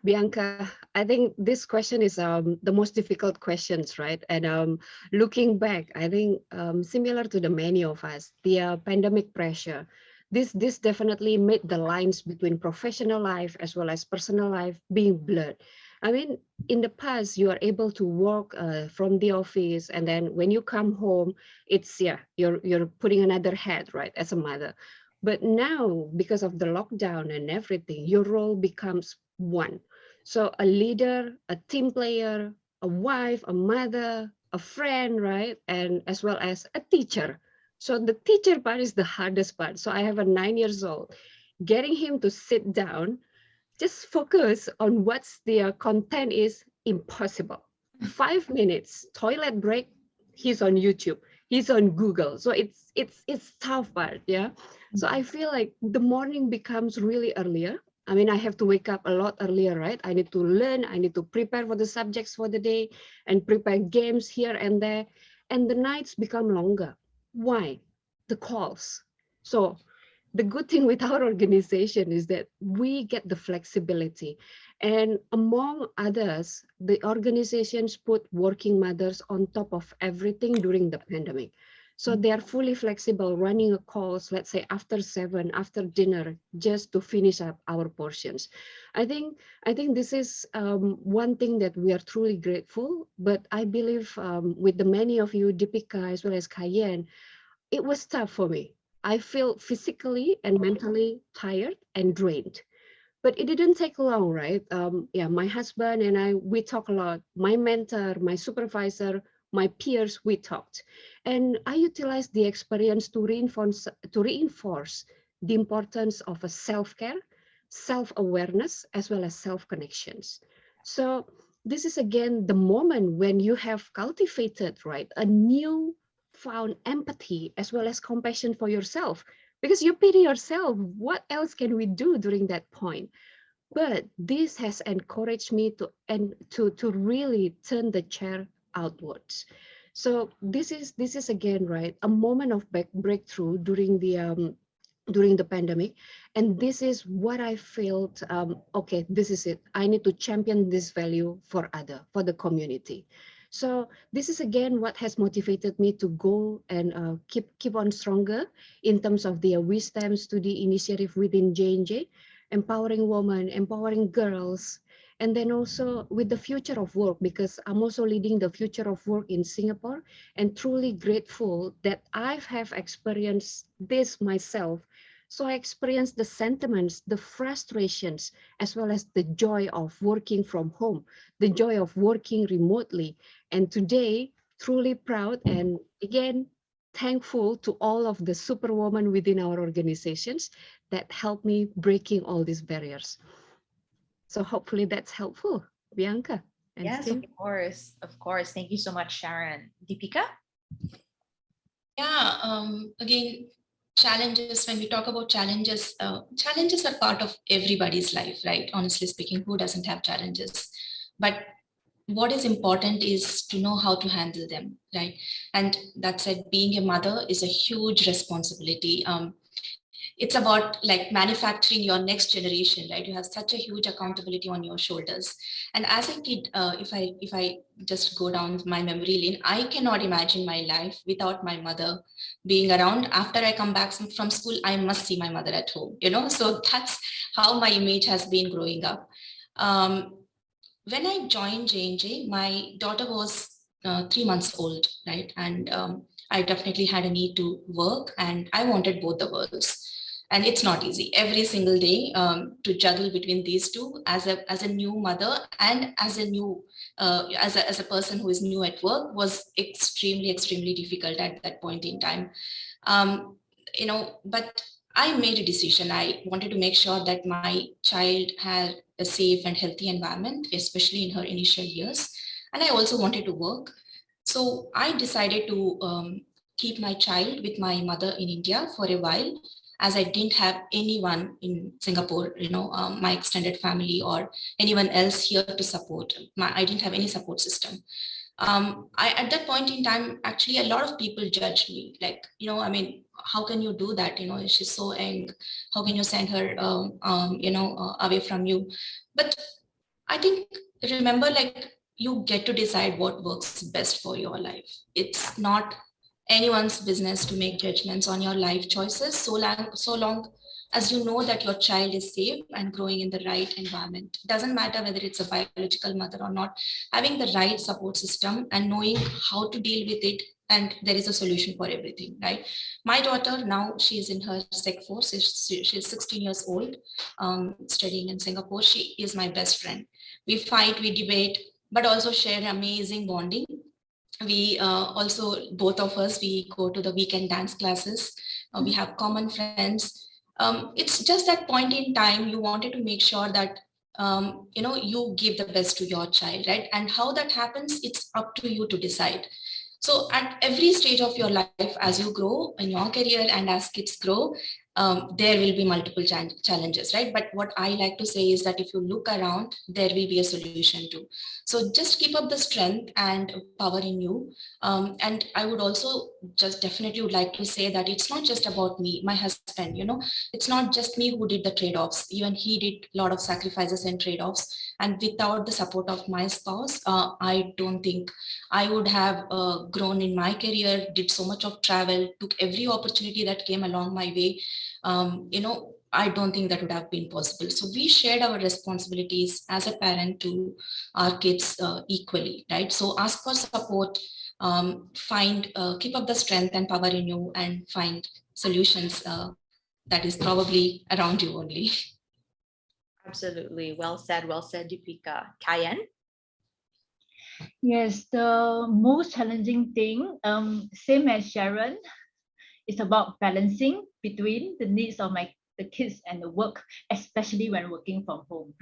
Bianca, I think this question is the most difficult questions, right? And looking back, I think similar to the many of us, the pandemic pressure, this definitely made the lines between professional life as well as personal life being blurred. I mean, in the past, you are able to work from the office, and then when you come home, it's you're putting another hat, right, as a mother. But now, because of the lockdown and everything, your role becomes one. So a leader, a team player, a wife, a mother, a friend, right? And as well as a teacher. So the teacher part is the hardest part. So I have a 9 years old. Getting him to sit down, just focus on what's the content is impossible. 5 minutes, toilet break, he's on YouTube, he's on Google. So it's tough part, yeah. So I feel like the morning becomes really earlier. I mean, I have to wake up a lot earlier, right? I need to learn, I need to prepare for the subjects for the day and prepare games here and there. And the nights become longer. Why? The calls. So the good thing with our organization is that we get the flexibility. And among others, the organizations put working mothers on top of everything during the pandemic. So they are fully flexible, running a calls, let's say after 7, after dinner, just to finish up our portions. I think this is one thing that we are truly grateful. But I believe with the many of you, Deepika as well as Cayenne, it was tough for me. I feel physically and mentally tired and drained. But it didn't take long, right? Yeah, my husband and I, we talk a lot. My mentor, my supervisor, my peers, we talked. And I utilized the experience to reinforce the importance of a self-care, self-awareness, as well as self-connections. So this is again the moment when you have cultivated, right, a new found empathy as well as compassion for yourself, because you pity yourself. What else can we do during that point? But this has encouraged me to really turn the chair outwards. So this is again, right, a moment of breakthrough during the pandemic. And this is what I felt, okay, this is it. I need to champion this value for the community. So this is again what has motivated me to go and keep on stronger in terms of the wisdom study initiative within J&J, empowering women, empowering girls, and then also with the future of work, because I'm also leading the future of work in Singapore, and truly grateful that I have experienced this myself. So I experienced the sentiments, the frustrations, as well as the joy of working from home, the joy of working remotely. And today, truly proud and again, thankful to all of the superwomen within our organizations that helped me breaking all these barriers. So hopefully that's helpful, Bianca and Yes, Tim. of course. Of course. Thank you so much, Sharon. Deepika? Yeah, again, challenges, when we talk about challenges, challenges are part of everybody's life, right? Honestly speaking, who doesn't have challenges? But what is important is to know how to handle them, right? And that said, being a mother is a huge responsibility. It's about like manufacturing your next generation, right? You have such a huge accountability on your shoulders. And as a kid, if I just go down my memory lane, I cannot imagine my life without my mother being around. After I come back from school, I must see my mother at home, you know? So that's how my image has been growing up. When I joined J&J, my daughter was 3 months old, right? And I definitely had a need to work, and I wanted both the worlds. And it's not easy every single day to juggle between these two as a new mother and as a new as a person who is new at work was extremely difficult at that point in time. But I made a decision. I wanted to make sure that my child had a safe and healthy environment, especially in her initial years. And I also wanted to work. So I decided to keep my child with my mother in India for a while, as I didn't have anyone in Singapore, my extended family or anyone else here to support. I didn't have any support system. At that point in time, actually, a lot of people judged me, like, how can you do that? She's so young. How can you send her, away from you? But I think, remember, like, you get to decide what works best for your life. It's not anyone's business to make judgments on your life choices so long as you know that your child is safe and growing in the right environment. It doesn't matter whether it's a biological mother or not. Having the right support system and knowing how to deal with it, and there is a solution for everything, right? My daughter now, she's in her Sec 4, she's 16 years old, studying in Singapore. She is my best friend. We fight, we debate, but also share amazing bonding. We also, both of us, we go to the weekend dance classes. We have common friends. It's just that point in time you wanted to make sure that you give the best to your child, right? And how that happens, it's up to you to decide. So at every stage of your life, as you grow in your career and as kids grow, there will be multiple challenges, right? But what I like to say is that if you look around, there will be a solution too. So just keep up the strength and power in you. And I would also just definitely would like to say that it's not just about me, my husband, it's not just me who did the trade-offs. Even he did a lot of sacrifices and trade-offs. And without the support of my spouse, I don't think I would have grown in my career, did so much of travel, took every opportunity that came along my way. I don't think that would have been possible. So we shared our responsibilities as a parent to our kids equally, right? So ask for support, keep up the strength and power in you, and find solutions that is probably around you only. Absolutely. Well said, Deepika. Cayenne? Yes, the most challenging thing, same as Sharon, is about balancing between the needs of the kids and the work, especially when working from home.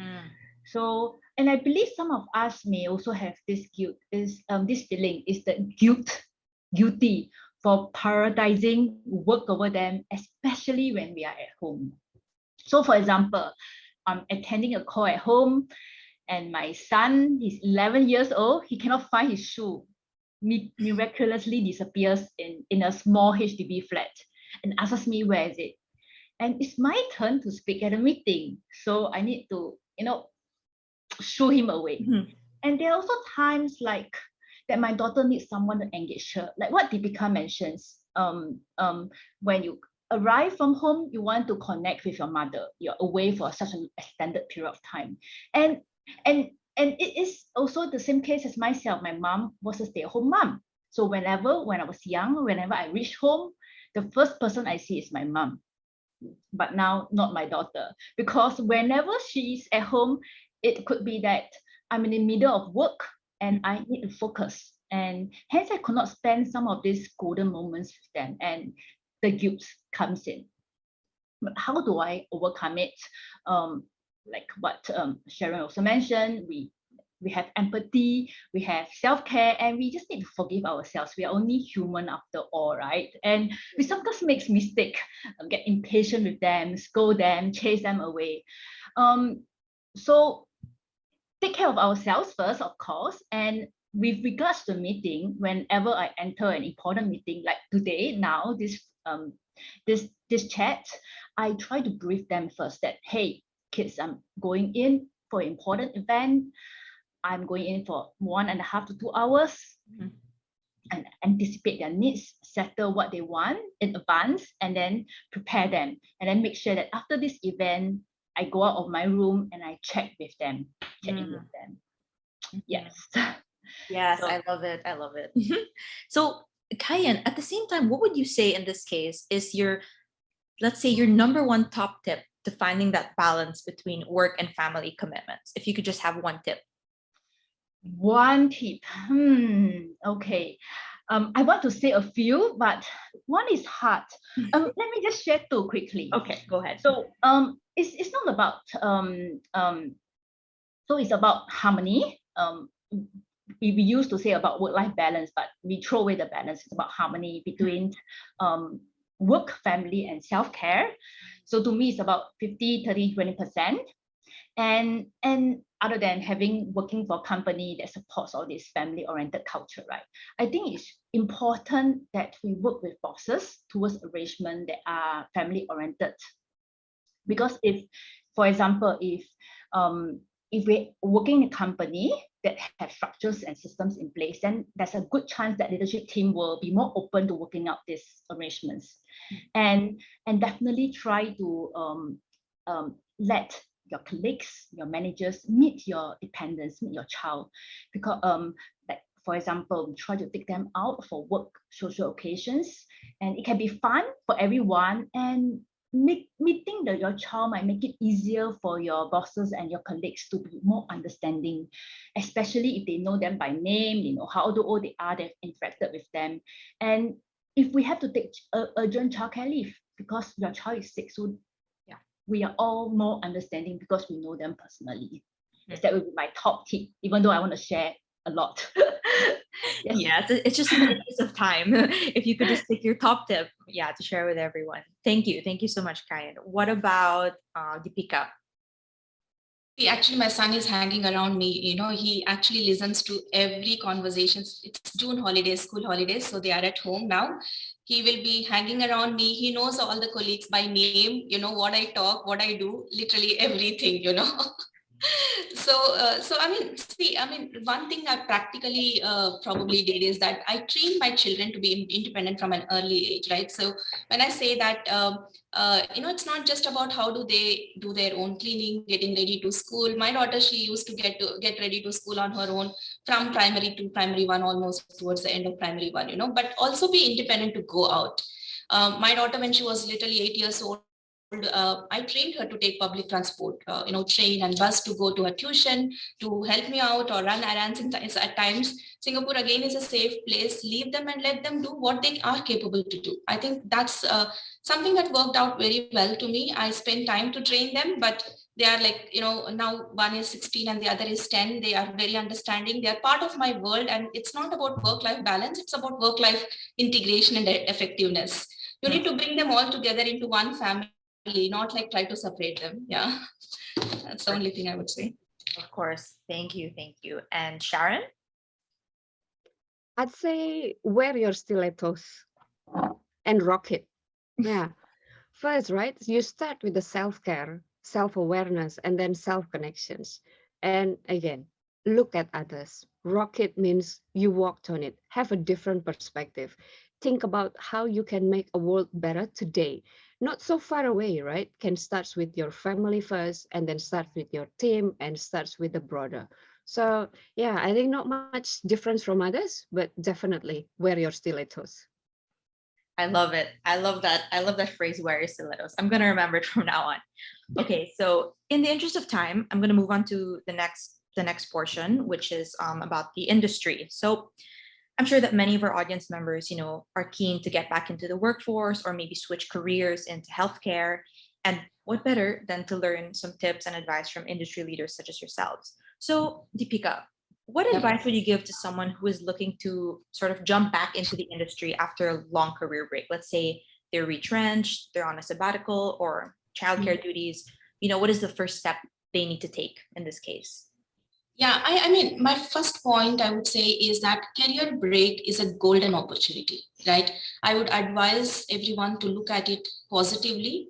So, and I believe some of us may also have this guilt, this feeling is the guilty for prioritizing work over them, especially when we are at home. So for example, I'm attending a call at home and my son, he's 11 years old, he cannot find his shoe, miraculously disappears in a small HDB flat and asks me where is it. And it's my turn to speak at a meeting. So I need to, shoo him away. And there are also times like that my daughter needs someone to engage her, like what Deepika mentions. When you arrive from home, you want to connect with your mother. You're away for such an extended period of time. And it is also the same case as myself. My mom was a stay-at-home mom. So when I was young, whenever I reach home, the first person I see is my mom. But now not my daughter, because whenever she's at home, it could be that I'm in the middle of work and I need to focus. And hence I could not spend some of these golden moments with them, and the guilt comes in. But how do I overcome it? Like what Sharon also mentioned, we have empathy, we have self-care, and we just need to forgive ourselves. We are only human after all, right? And we sometimes make mistakes, get impatient with them, scold them, chase them away. So take care of ourselves first, of course. And with regards to meeting, whenever I enter an important meeting, like today, now this chat, I try to brief them first that, hey, kids, I'm going in for an important event. I'm going in for 1.5 to 2 hours, and anticipate their needs, settle what they want in advance, and then prepare them. And then make sure that after this event, I go out of my room and I check in with them. Yes. Yes, so, I love it. So Cayenne, at the same time, what would you say in this case is let's say your number one top tip to finding that balance between work and family commitments? If you could just have one tip. One tip. Okay. I want to say a few, but one is hard. Let me just share two quickly. Okay, go ahead. So it's not about so it's about harmony. We used to say about work-life balance, but we throw away the balance. It's about harmony between work, family, and self-care. So to me, it's about 50, 30, 20%. And other than working for a company that supports all this family-oriented culture, right? I think it's important that we work with bosses towards arrangements that are family-oriented. Because for example, if we're working in a company that have structures and systems in place, then there's a good chance that leadership team will be more open to working out these arrangements, and definitely try to let your colleagues, your managers meet your dependents, meet your child, because like for example, we try to take them out for work, social occasions, and it can be fun for everyone. And meeting your child might make it easier for your bosses and your colleagues to be more understanding, especially if they know them by name, they know how old they are, they've interacted with them. And if we have to take urgent childcare leave because your child is sick, so yeah, we are all more understanding because we know them personally. Yes, that would be my top tip, even though I want to share a lot. Yes. Yeah, it's just in the interest of time. If you could just pick your top tip, to share with everyone. Thank you so much, Cayenne. What about Deepika? See, actually, my son is hanging around me. You know, he actually listens to every conversation. It's June holidays, school holidays, so they are at home now. He will be hanging around me. He knows all the colleagues by name, you know, what I talk, what I do, literally everything, you know. So I mean, see, I mean, one thing I practically probably did is that I trained my children to be independent from an early age, right? So when I say that, you know, it's not just about how do they do their own cleaning, getting ready to school. My daughter, she used to get ready to school on her own from primary to primary one, almost towards the end of primary one, you know, but also be independent to go out. My daughter, when she was literally 8 years old, I trained her to take public transport, you know, train and bus to go to her tuition, to help me out or run errands at times. Singapore again is a safe place. Leave them and let them do what they are capable to do. I think that's something that worked out very well to me. I spent time to train them, but they are like, you know, now one is 16 and the other is 10. They are very understanding. They are part of my world, and it's not about work-life balance. It's about work-life integration and effectiveness. You need to bring them all together into one family, not like try to separate them. Yeah, that's the only thing I would say. Of course. Thank you. Thank you. And Sharon? I'd say wear your stilettos and rock it. Yeah. First, right, you start with the self-care, self-awareness, and then self-connections. And again, look at others. Rock it means you walked on it. Have a different perspective. Think about how you can make a world better today. Not so far away, right? Can start with your family first, and then start with your team, and starts with the broader. So yeah, I think not much difference from others, but definitely wear your stilettos. I love it. I love that. I love that phrase, wear your stilettos. I'm going to remember it from now on. Okay, so in the interest of time, I'm going to move on to the next portion, which is about the industry. So I'm sure that many of our audience members, you know, are keen to get back into the workforce or maybe switch careers into healthcare. And what better than to learn some tips and advice from industry leaders such as yourselves? So, Deepika, what advice would you give to someone who is looking to sort of jump back into the industry after a long career break? Let's say they're retrenched, they're on a sabbatical or childcare duties. You know, what is the first step they need to take in this case? Yeah, I mean, my first point I would say is that career break is a golden opportunity, right? I would advise everyone to look at it positively,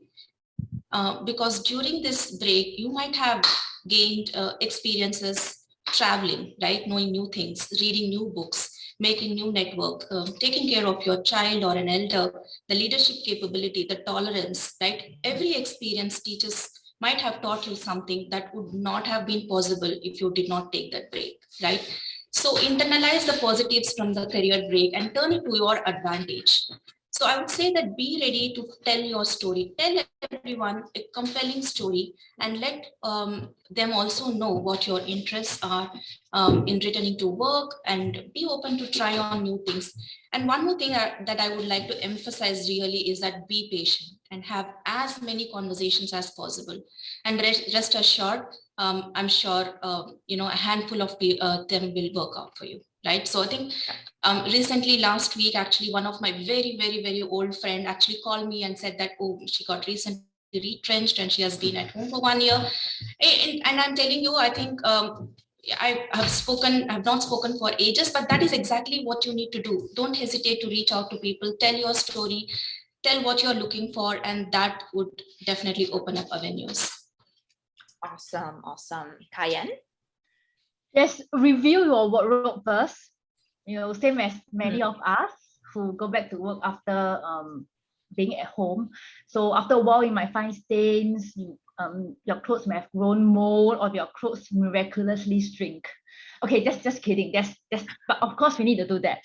because during this break, you might have gained experiences traveling, right? Knowing new things, reading new books, making new network, taking care of your child or an elder, the leadership capability, the tolerance, right? Every experience teaches might have taught you something that would not have been possible if you did not take that break, right? So internalize the positives from the career break and turn it to your advantage. So I would say that be ready to tell your story. Tell everyone a compelling story and let them also know what your interests are in returning to work, and be open to try on new things. And one more thing that I would like to emphasize really is that be patient and have as many conversations as possible. And rest assured, I'm sure, you know, a handful of them will work out for you. Right. So I think recently last week, actually, one of my very, very, very old friend actually called me and said that, oh, she got recently retrenched and she has been at home for 1 year. And I'm telling you, I think I have not spoken for ages, but that is exactly what you need to do. Don't hesitate to reach out to people, tell your story, tell what you're looking for, and that would definitely open up avenues. Awesome. Awesome. Cayenne? Yes, review your wardrobe first. You know, same as many of us who go back to work after being at home. So after a while, you might find stains. Your clothes may have grown mold, or your clothes miraculously shrink. Okay, just kidding. But of course we need to do that.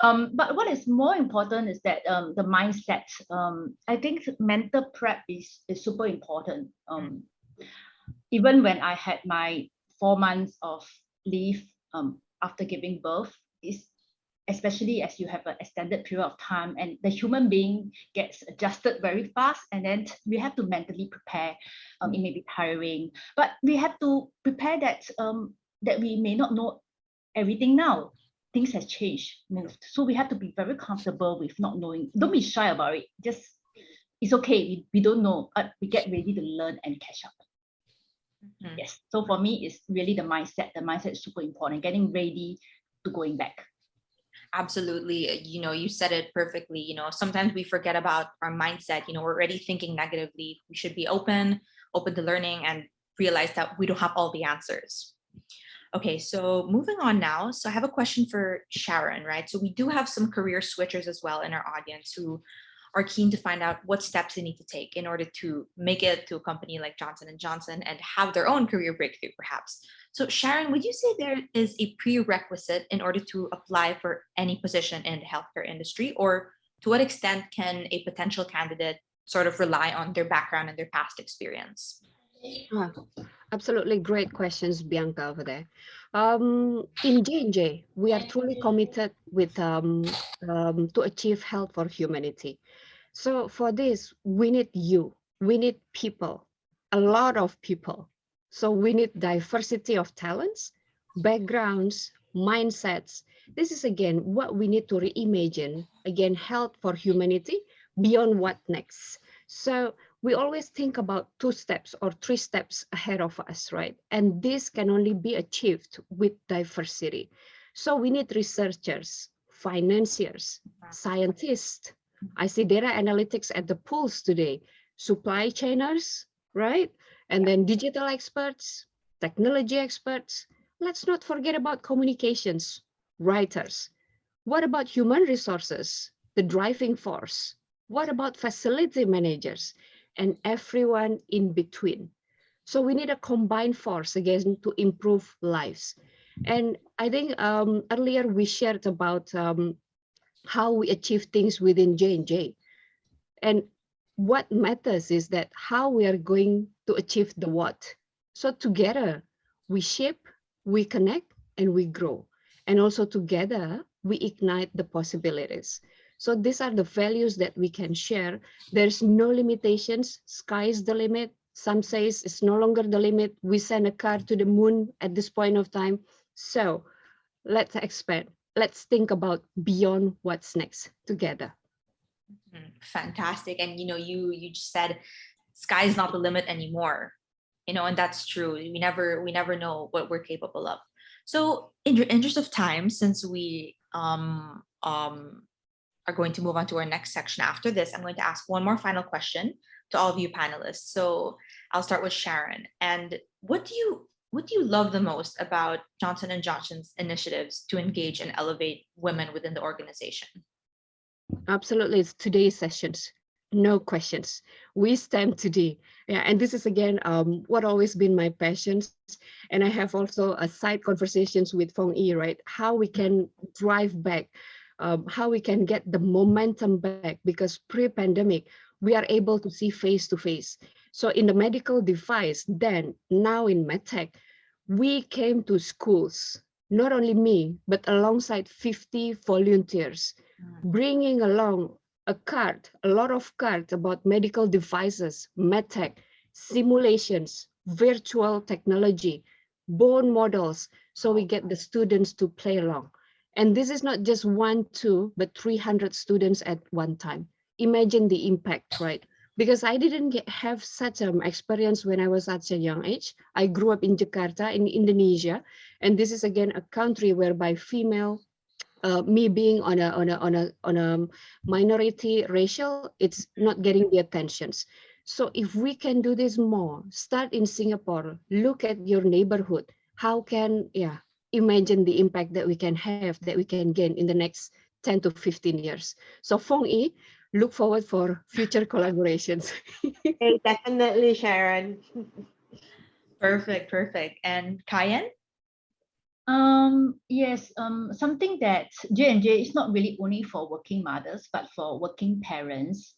But what is more important is that the mindset. I think mental prep is super important. Even when I had my 4 months of leave after giving birth, is especially as you have an extended period of time and the human being gets adjusted very fast, and then we have to mentally prepare. It may be tiring, but we have to prepare that that we may not know everything now. Things have changed, moved. So we have to be very comfortable with not knowing. Don't be shy about it. Just, it's okay. We don't know, but we get ready to learn and catch up. Yes. So for me, it's really the mindset. The mindset is super important. Getting ready to going back. Absolutely. You said it perfectly. Sometimes we forget about our mindset. We're already thinking negatively. We should be open to learning and realize that we don't have all the answers. Okay, so moving on now. So I have a question for Sharon, right? So we do have some career switchers as well in our audience who are keen to find out what steps they need to take in order to make it to a company like Johnson & Johnson and have their own career breakthrough, perhaps. So Sharon, would you say there is a prerequisite in order to apply for any position in the healthcare industry? Or to what extent can a potential candidate sort of rely on their background and their past experience? Absolutely great questions, Bianca, over there. In J&J, we are truly committed with to achieve health for humanity. So for this, we need people, a lot of people. So we need diversity of talents, backgrounds, mindsets. This is again what we need to reimagine, again, health for humanity beyond what next. So we always think about 2 steps or 3 steps ahead of us, right? And this can only be achieved with diversity. So we need researchers, financiers, scientists. I see data analytics at the pools today, supply chainers, right? And then digital experts, technology experts. Let's not forget about communications, writers. What about human resources, the driving force? What about facility managers and everyone in between? So we need a combined force again to improve lives. And I think earlier we shared about how we achieve things within J&J. And what matters is that how we are going to achieve the what. So together we shape, we connect, and we grow. And also together we ignite the possibilities. So these are the values that we can share. There's no limitations. Sky is the limit. Some says it's no longer the limit. We send a car to the moon at this point of time. So let's expand. Let's think about beyond what's next together. Fantastic. And you just said sky is not the limit anymore. And that's true. We never know what we're capable of. So in the interest of time, since we are going to move on to our next section after this, I'm going to ask one more final question to all of you panelists. So I'll start with Sharon. And what do you love the most about Johnson & Johnson's initiatives to engage and elevate women within the organization? Absolutely, it's today's sessions. No questions. We stand today. Yeah, and this is again what always been my passions. And I have also a side conversations with Fong Yi, right? How we can drive back, how we can get the momentum back, because pre-pandemic we are able to see face to face. So in the medical device, then now in medtech, we came to schools, not only me, but alongside 50 volunteers, bringing along a lot of cards about medical devices, medtech, simulations, virtual technology, bone models, so we get the students to play along. And this is not just 1, 2, but 300 students at one time. Imagine the impact, right? Because I didn't have such an experience when I was at a young age. I grew up in Jakarta, in Indonesia, and this is again a country whereby female, me being on a minority racial, it's not getting the attentions. So if we can do this more, start in Singapore, look at your neighborhood, how can, imagine the impact that we can have, that we can gain in the next 10 to 15 years. So Fong Yi, look forward for future collaborations. Hey, definitely, Sharon. Perfect. And Cayenne? Yes, something that J&J is not really only for working mothers, but for working parents.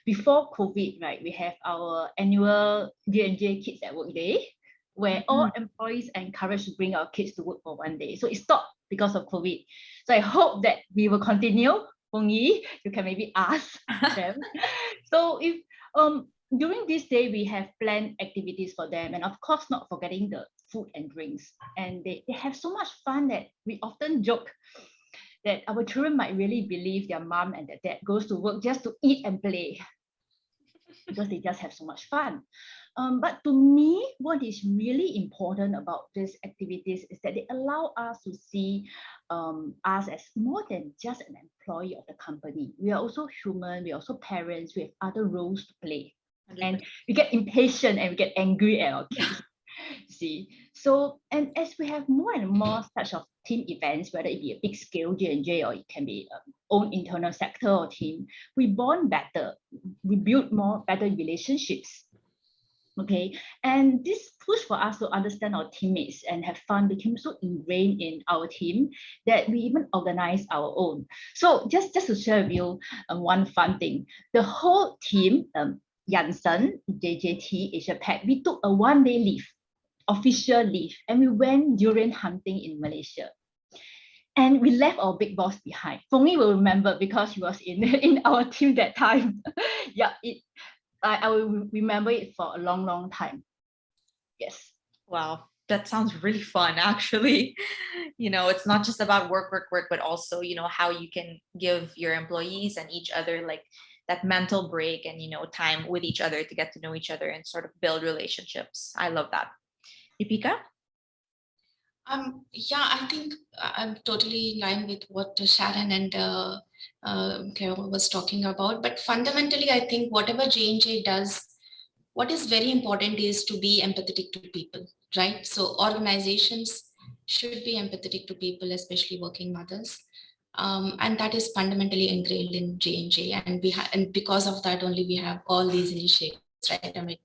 Before COVID, right, we have our annual J&J Kids at Work Day, where all employees are encouraged to bring our kids to work for one day. So it stopped because of COVID. So I hope that we will continue. Fong Yi, you can maybe ask them. So if during this day, we have planned activities for them, and of course, not forgetting the food and drinks. And they have so much fun that we often joke that our children might really believe their mom and their dad goes to work just to eat and play. because they just have so much fun. But to me, what is really important about these activities is that they allow us to see us as more than just an employee of the company. We are also human, we are also parents, we have other roles to play. 100%. And we get impatient and we get angry at our kids. See, so, and as we have more and more such of team events, whether it be a big scale J&J or it can be own internal sector or team, we bond better, we build more better relationships. Okay, and this push for us to understand our teammates and have fun became so ingrained in our team that we even organize our own. So just to share with you one fun thing, the whole team, Yansen, JJT, Asia Pac, we took a 1-day leave, official leave, and we went durian hunting in Malaysia. And we left our big boss behind. Feng Yi will remember because he was in our team that time. Yeah, I will remember it for a long, long time. Yes. Wow, that sounds really fun, actually. It's not just about work, but also, how you can give your employees and each other like that mental break and, time with each other to get to know each other and sort of build relationships. I love that. Deepika? Yeah, I think I'm totally in line with what Sharon and Credo was talking about. But fundamentally, I think whatever J&J does, what is very important is to be empathetic to people, right? So organizations should be empathetic to people, especially working mothers. And that is fundamentally ingrained in J&J. And because of that only, we have all these initiatives, right? I mean,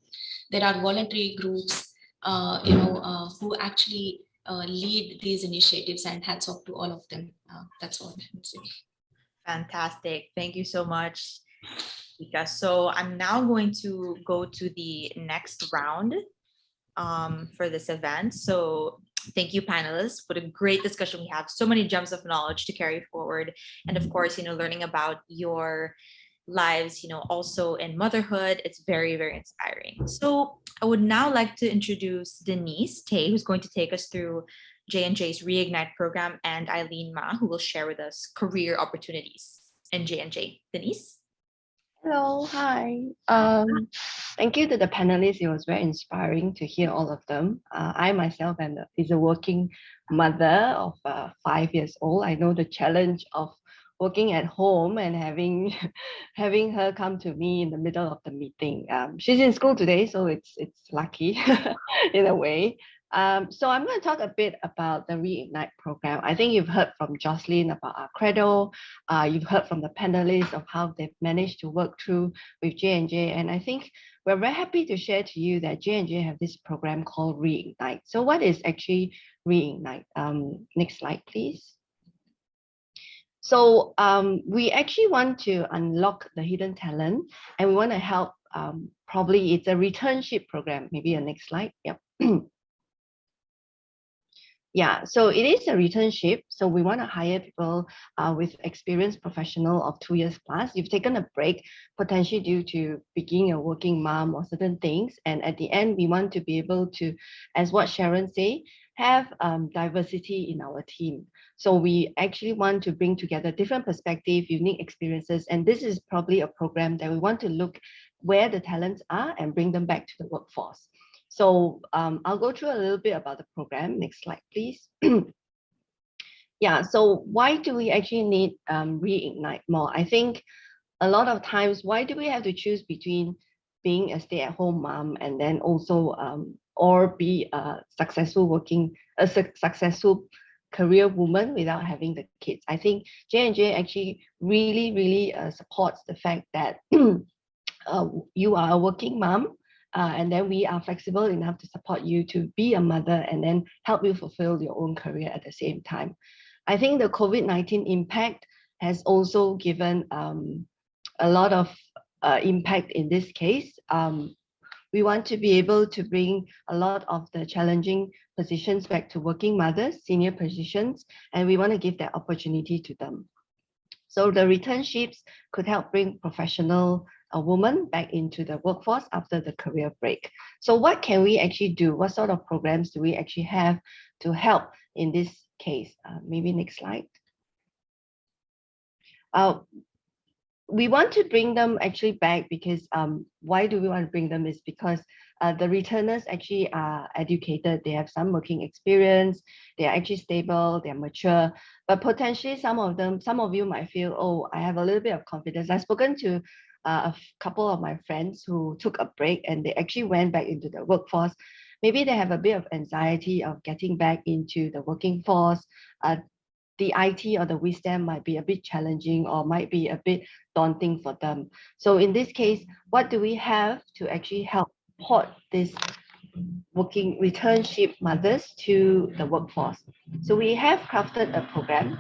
there are voluntary groups, who actually lead these initiatives, and hats off to all of them. That's all I can say. Fantastic. Thank you so much, Pika. So I'm now going to go to the next round for this event. So thank you, panelists. What a great discussion we have. So many gems of knowledge to carry forward. And of course, learning about your lives, also in motherhood. It's very, very inspiring. So I would now like to introduce Denise Tay, who's going to take us through J&J's Reignite program, and Eileen Ma, who will share with us career opportunities in J&J. Denise? Hello, hi. Thank you to the panelists. It was very inspiring to hear all of them. I myself is a working mother of 5 years old. I know the challenge of working at home and having her come to me in the middle of the meeting. She's in school today, so it's lucky in a way. So I'm going to talk a bit about the Reignite program. I think you've heard from Jocelyn about our Credo. You've heard from the panelists of how they've managed to work through with J&J. And I think we're very happy to share to you that J&J have this program called Reignite. So what is actually Reignite? Next slide, please. So we actually want to unlock the hidden talent, and we want to help, probably it's a returnship program. Maybe a next slide. Yep. Yeah, so it is a returnship. So we want to hire people with experienced professional of 2 years plus. You've taken a break, potentially due to being a working mom or certain things. And at the end, we want to be able to, as what Sharon said, have diversity in our team. So we actually want to bring together different perspectives, unique experiences. And this is probably a program that we want to look where the talents are and bring them back to the workforce. So I'll go through a little bit about the program. Next slide, please. Yeah, so why do we actually need Reignite more? I think a lot of times, why do we have to choose between being a stay-at-home mom and then also or be a successful career woman without having the kids? I think J&J actually really supports the fact that you are a working mom, and then we are flexible enough to support you to be a mother and then help you fulfill your own career at the same time. I think the COVID-19 impact has also given a lot of impact in this case. We want to be able to bring a lot of the challenging positions back to working mothers, senior positions, and we want to give that opportunity to them. So the returnships could help bring professional women back into the workforce after the career break. So what can we actually do? What sort of programs do we actually have to help in this case? Maybe next slide. we want to bring them actually back because why do we want to bring them is because the returners actually are educated, they have some working experience, they are actually stable, they're mature, but potentially some of you might feel, oh, I have a little bit of confidence. I've spoken to a couple of my friends who took a break and they actually went back into the workforce. Maybe they have a bit of anxiety of getting back into the working force. The IT or the wisdom might be a bit challenging or might be a bit daunting for them. So in this case, what do we have to actually help support these working returnship mothers to the workforce? So we have crafted a program.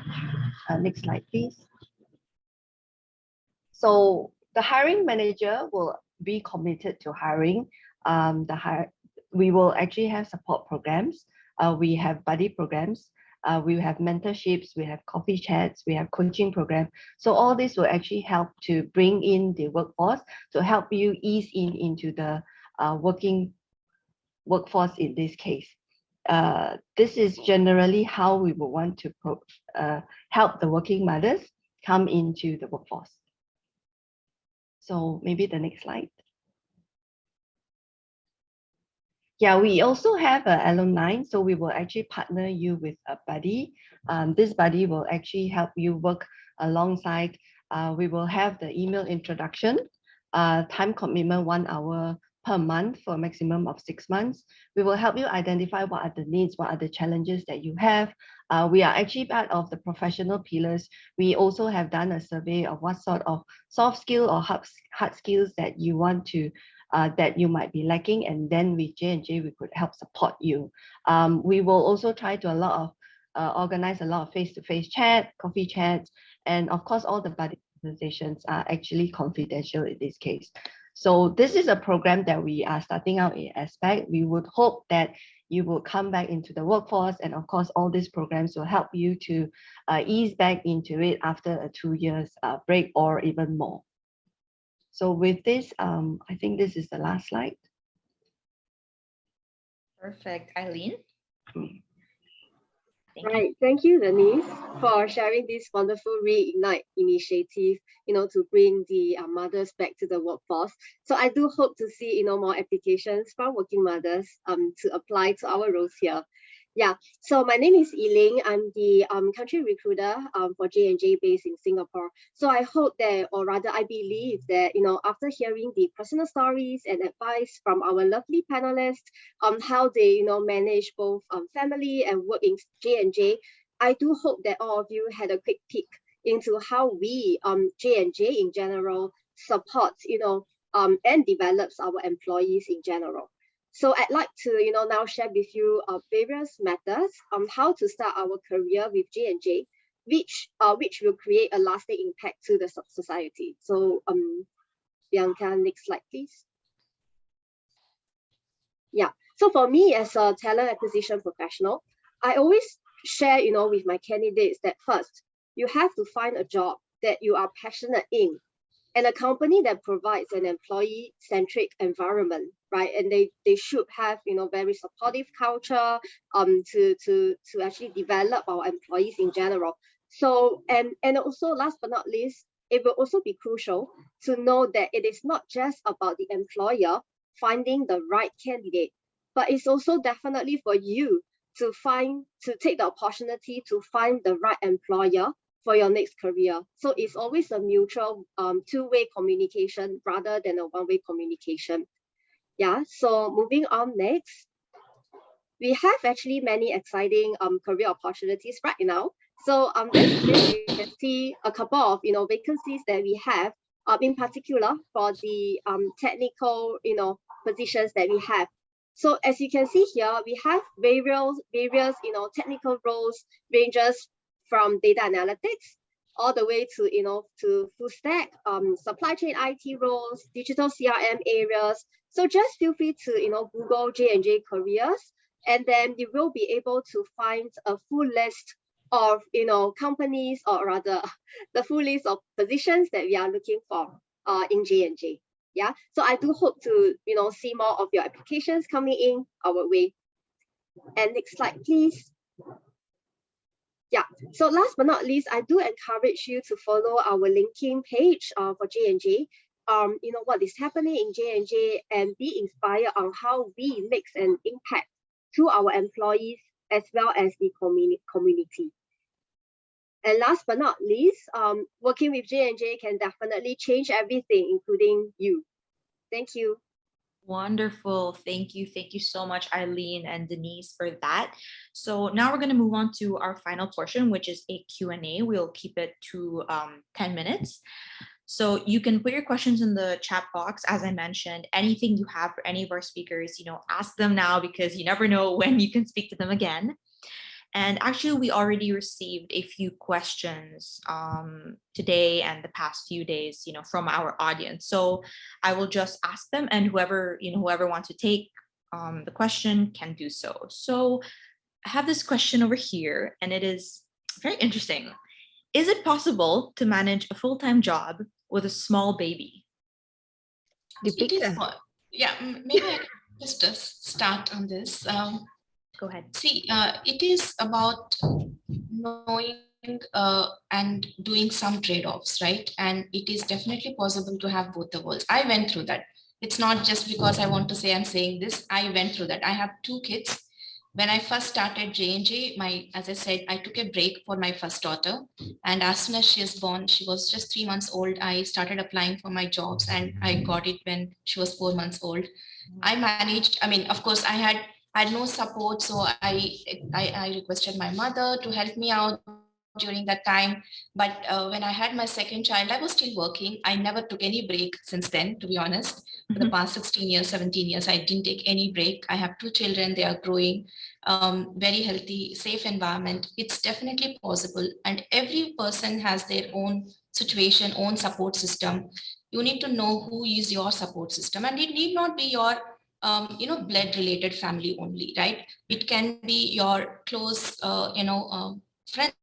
Next slide, please. So the hiring manager will be committed to hiring. We will actually have support programs. We have buddy programs. We have mentorships, we have coffee chats, we have coaching program. So all this will actually help to bring in the workforce to help you ease into the working workforce in this case. This is generally how we will want to help the working mothers come into the workforce. So maybe the next slide. Yeah, we also have an alumni, so we will actually partner you with a buddy. This buddy will actually help you work alongside. We will have the email introduction, time commitment 1 hour per month for a maximum of 6 months. We will help you identify what are the needs, what are the challenges that you have. We are actually part of the professional pillars. We also have done a survey of what sort of soft skill or hard skills that you want to that you might be lacking, and then with J&J we could help support you. We will also try to organize a lot of face-to-face chat, coffee chats, and of course all the buddy conversations are actually confidential in this case. So this is a program that we are starting out in APAC. We would hope that you will come back into the workforce, and of course all these programs will help you to ease back into it after a 2 years break or even more. So with this, I think this is the last slide. Perfect. Eileen? Right. Thank you, Denise, for sharing this wonderful Reignite initiative, to bring the mothers back to the workforce. So I do hope to see, more applications from working mothers to apply to our roles here. Yeah, so my name is Yiling. I'm the country recruiter for J&J based in Singapore. So I hope that, or rather I believe that, after hearing the personal stories and advice from our lovely panelists on how they, manage both family and work in J&J, I do hope that all of you had a quick peek into how we, J&J in general, supports, and develops our employees in general. So I'd like to, now share with you various methods on how to start our career with J&J, which will create a lasting impact to the society. So Bianca, next slide, please. Yeah, so for me as a talent acquisition professional, I always share, with my candidates that first, you have to find a job that you are passionate in, and a company that provides an employee-centric environment, right? And they should have, very supportive culture to actually develop our employees in general. So, and also last but not least, it will also be crucial to know that it is not just about the employer finding the right candidate, but it's also definitely for you to take the opportunity to find the right employer for your next career. So it's always a mutual two-way communication rather than a one-way communication. Yeah, so moving on next. We have actually many exciting career opportunities right now. So you can see a couple of vacancies that we have in particular for the technical positions that we have. So as you can see here, we have various technical roles ranges from data analytics all the way to to full stack, supply chain IT roles, digital CRM areas. So just feel free to Google J&J careers, and then you will be able to find a full list of companies, or rather the full list of positions that we are looking for in J&J. Yeah, so I do hope to see more of your applications coming in our way. And next slide, please. Yeah, so last but not least, I do encourage you to follow our LinkedIn page for J&J. What is happening in J&J and be inspired on how we make an impact to our employees as well as the community. And last but not least, working with J&J can definitely change everything, including you. Thank you. Wonderful. Thank you. Thank you so much, Eileen and Denise, for that. So now we're going to move on to our final portion, which is a Q&A. We'll keep it to 10 minutes. So you can put your questions in the chat box. As I mentioned, anything you have for any of our speakers, ask them now, because you never know when you can speak to them again. And actually, we already received a few questions today and the past few days, from our audience. So I will just ask them, and whoever wants to take the question can do so. So I have this question over here, and it is very interesting. Is it possible to manage a full-time job with a small baby? Deepika. Yeah, maybe I can just start on this. Go ahead. See, it is about knowing and doing some trade-offs, right? And it is definitely possible to have both the worlds. I went through that. It's not just because I want to say I'm saying this. I went through that. I have 2 kids. When I first started J&J, as I said, I took a break for my first daughter. And as soon as she was born, she was just 3 months old. I started applying for my jobs, and I got it when she was 4 months old. I managed, of course, I had no support. So I requested my mother to help me out during that time. But when I had my second child, I was still working. I never took any break since then, to be honest. For the past 16 years, 17 years, I didn't take any break. I have 2 children. They are growing, very healthy, safe environment. It's definitely possible. And every person has their own situation, own support system. You need to know who is your support system. And it need not be your blood related family only, right? It can be your close, friends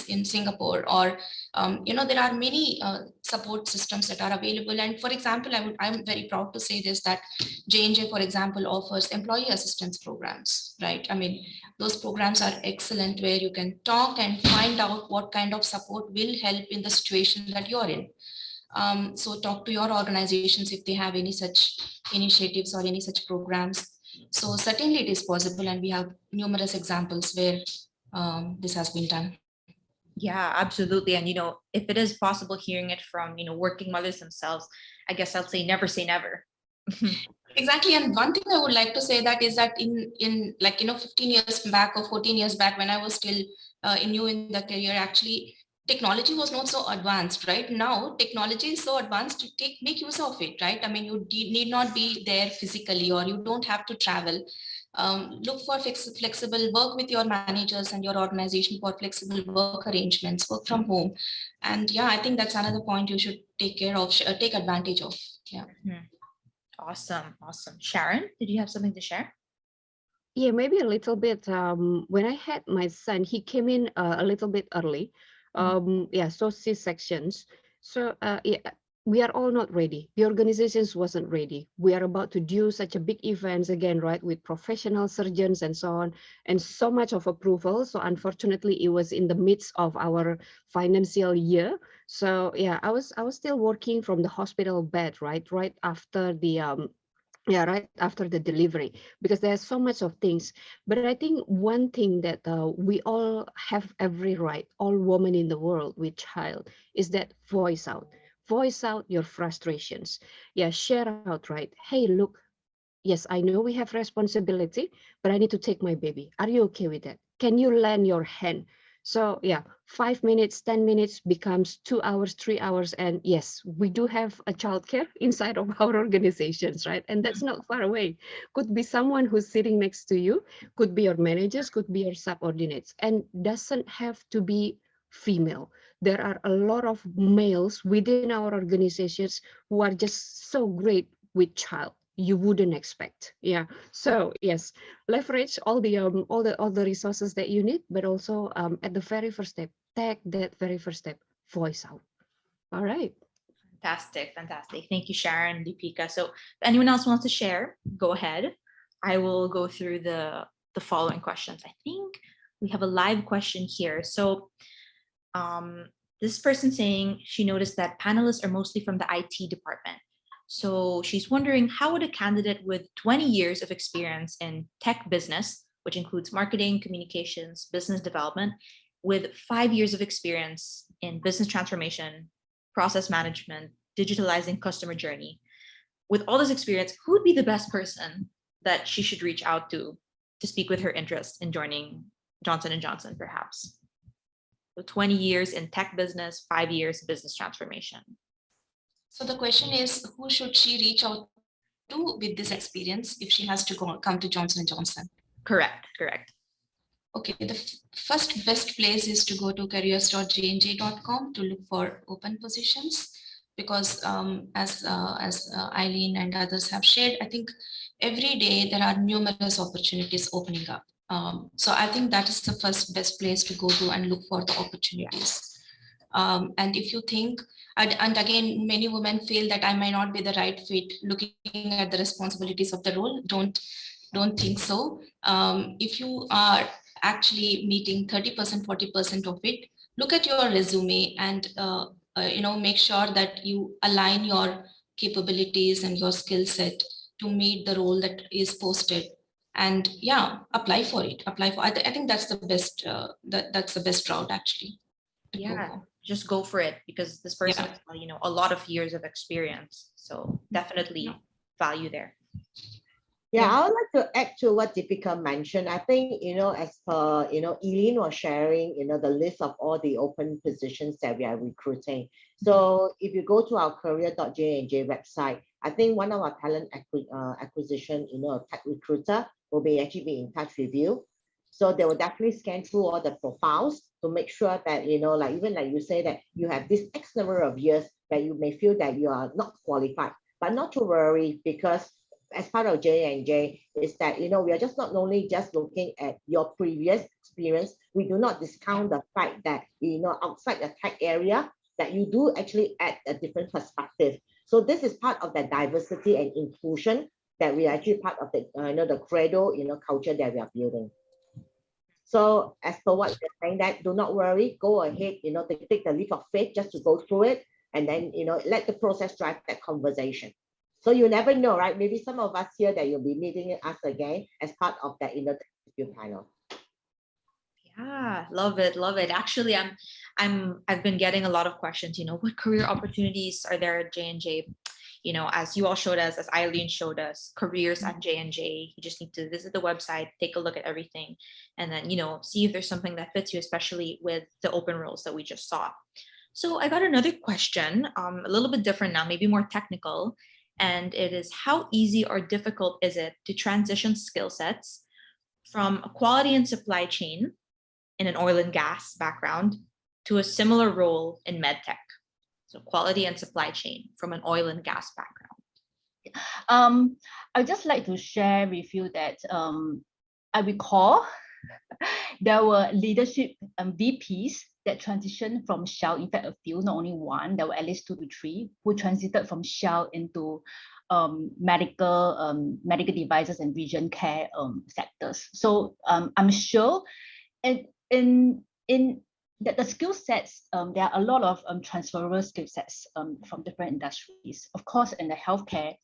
in Singapore, or there are many support systems that are available. And for example, I'm very proud to say this, that J&J, for example, offers employee assistance programs, right? Those programs are excellent, where you can talk and find out what kind of support will help in the situation that you're in. So talk to your organizations if they have any such initiatives or any such programs. So certainly it is possible, and we have numerous examples where this has been done. Yeah, absolutely. And, if it is possible hearing it from, working mothers themselves, I guess I'll say never say never. Exactly. And one thing I would like to say that is that in 15 years back or 14 years back, when I was still new in the career, actually, technology was not so advanced, right? Now, technology is so advanced to make use of it, right? You need not be there physically, or you don't have to travel. Look for flexible, work with your managers and your organization for flexible work arrangements, work from home. And yeah, I think that's another point you should take advantage of. Yeah. Awesome. Sharon, did you have something to share? Yeah, maybe a little bit. When I had my son, he came in a little bit early. So C-sections. So we are all not ready. The organizations wasn't ready. We are about to do such a big events again, right? With professional surgeons and so on, and so much of approval. So unfortunately, it was in the midst of our financial year. So yeah, I was still working from the hospital bed, right after the right after the delivery, because there's so much of things. But I think one thing that we all have every right, all women in the world with child, is that voice out your frustrations. Yeah, share out, right? Hey, look, yes, I know we have responsibility, but I need to take my baby. Are you okay with that? Can you lend your hand? So yeah, 5 minutes, 10 minutes becomes 2 hours, 3 hours. And yes, we do have a childcare inside of our organizations, right? And that's not far away. Could be someone who's sitting next to you, could be your managers, could be your subordinates, and doesn't have to be female. There are a lot of males within our organizations who are just so great with child. You wouldn't expect. Yeah. So yes, leverage all the resources that you need, but also at the very first step, take that very first step, voice out. All right. Fantastic. Thank you, Sharon, Deepika. So if anyone else wants to share, go ahead. I will go through the following questions. I think we have a live question here. So this person saying she noticed that panelists are mostly from the IT department. So she's wondering, how would a candidate with 20 years of experience in tech business, which includes marketing, communications, business development, with 5 years of experience in business transformation, process management, digitalizing customer journey, with all this experience, who would be the best person that she should reach out to speak with her interest in joining Johnson & Johnson, perhaps? So 20 years in tech business, 5 years business transformation. So the question is, who should she reach out to with this experience if she has to come to Johnson & Johnson? Correct. Okay, the first best place is to go to careers.jnj.com to look for open positions, because as Eileen and others have shared, I think every day there are numerous opportunities opening up. So I think that is the first best place to go to and look for the opportunities. And if you think, and again, many women feel that I might not be the right fit looking at the responsibilities of the role. Don't think so. If you are actually meeting 30%, 40% of it, look at your resume and make sure that you align your capabilities and your skill set to meet the role that is posted. And yeah, apply for it. I think that's the best. That's the best route actually. Yeah, just go for it, because this person has, a lot of years of experience. So definitely value there. Yeah, I would like to add to what Deepika mentioned. I think, as per, Eileen was sharing, the list of all the open positions that we are recruiting. So if you go to our career.jnj website, I think one of our talent acquisition, tech recruiter will actually be in touch with you. So they will definitely scan through all the profiles to make sure that, even like you say that you have this X number of years that you may feel that you are not qualified, but not to worry, because as part of J&J is that, we are just not only just looking at your previous experience, we do not discount the fact that, outside the tech area, that you do actually add a different perspective. So this is part of the diversity and inclusion that we are actually part of the, the Credo, culture that we are building. So as per what you're saying, that do not worry, go ahead, take the leap of faith just to go through it, and then, let the process drive that conversation. So you never know, right? Maybe some of us here that you'll be meeting us again as part of that interview panel. Yeah, love it. Actually, I've been getting a lot of questions, what career opportunities are there at J&J? As you all showed us, as Eileen showed us, careers at J&J, you just need to visit the website, take a look at everything, and then, see if there's something that fits you, especially with the open roles that we just saw. So I got another question, a little bit different now, maybe more technical. And it is, how easy or difficult is it to transition skill sets from a quality and supply chain in an oil and gas background to a similar role in medtech? So quality and supply chain from an oil and gas background. I'd just like to share with you that I recall there were leadership VPs that transitioned from Shell. In fact, a few, not only one, there were at least 2 to 3 who transited from Shell into medical devices and vision care sectors. So I'm sure in that the skill sets, there are a lot of transferable skill sets from different industries. Of course, in the healthcare,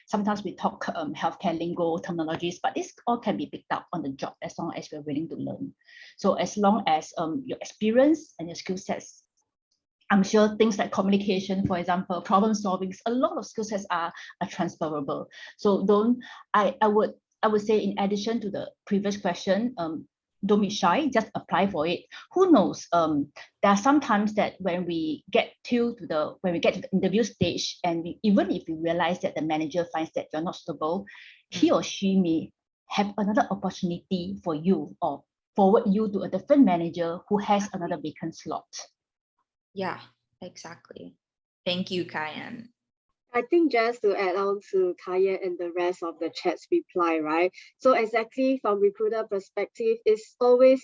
sometimes we talk healthcare lingo terminologies, but this all can be picked up on the job as long as we're willing to learn. So as long as your experience and your skill sets, I'm sure things like communication, for example, problem solving, a lot of skill sets are transferable. So I would say, in addition to the previous question, don't be shy, just apply for it. Who knows? There are sometimes that when we get to the interview stage, and even if we realize that the manager finds that you're not suitable, he or she may have another opportunity for you, or forward you to a different manager who has another vacant slot. Yeah, exactly. Thank you, Cayenne. I think just to add on to Cayenne and the rest of the chat's reply, right? So exactly from recruiter perspective, it's always,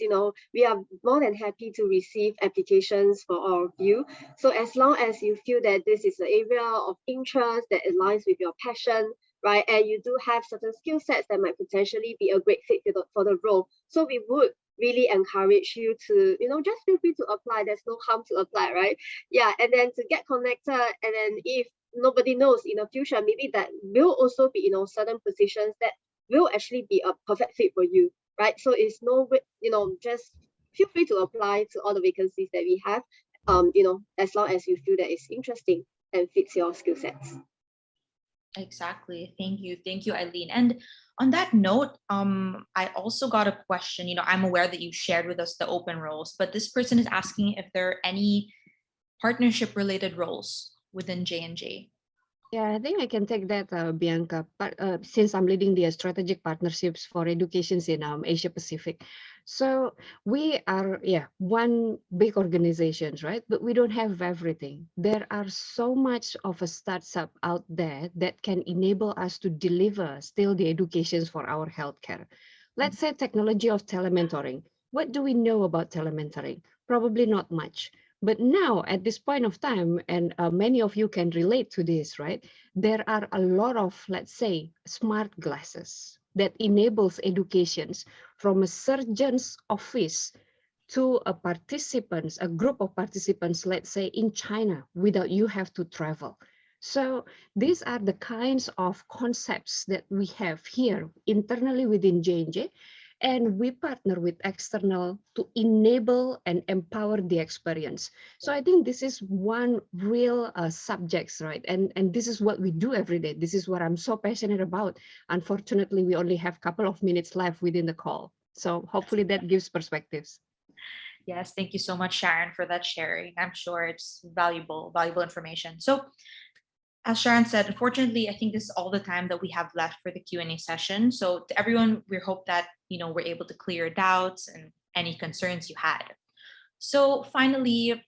we are more than happy to receive applications for all of you. So as long as you feel that this is an area of interest that aligns with your passion, right? And you do have certain skill sets that might potentially be a great fit for the role. So we would really encourage you to, just feel free to apply. There's no harm to apply, right? Yeah, and then to get connected, and then if nobody knows, in the future, maybe that will also be, certain positions that will actually be a perfect fit for you, right? So it's no, just feel free to apply to all the vacancies that we have, as long as you feel that it's interesting and fits your skill sets. Exactly. Thank you, Eileen. And on that note, I also got a question. I'm aware that you shared with us the open roles, but this person is asking if there are any partnership related roles within J&J. Yeah, I think I can take that, Bianca. But since I'm leading the strategic partnerships for educations in Asia Pacific, so we are one big organizations, right? But we don't have everything. There are so much of a startup out there that can enable us to deliver still the educations for our healthcare. Let's say technology of telementoring. What do we know about telementoring? Probably not much. But now, at this point of time, and many of you can relate to this, right? There are a lot of, let's say, smart glasses that enables educations from a surgeon's office to a group of participants, let's say in China, without you have to travel. So these are the kinds of concepts that we have here internally within J&J. And we partner with external to enable and empower the experience. So I think this is one real subjects, right? And this is what we do every day. This is what I'm so passionate about. Unfortunately, we only have a couple of minutes left within the call. So hopefully that gives perspectives. Yes, thank you so much, Sharon, for that sharing. I'm sure it's valuable information. So as Sharon said, unfortunately, I think this is all the time that we have left for the Q&A session. So to everyone, we hope that we're able to clear doubts and any concerns you had. So finally,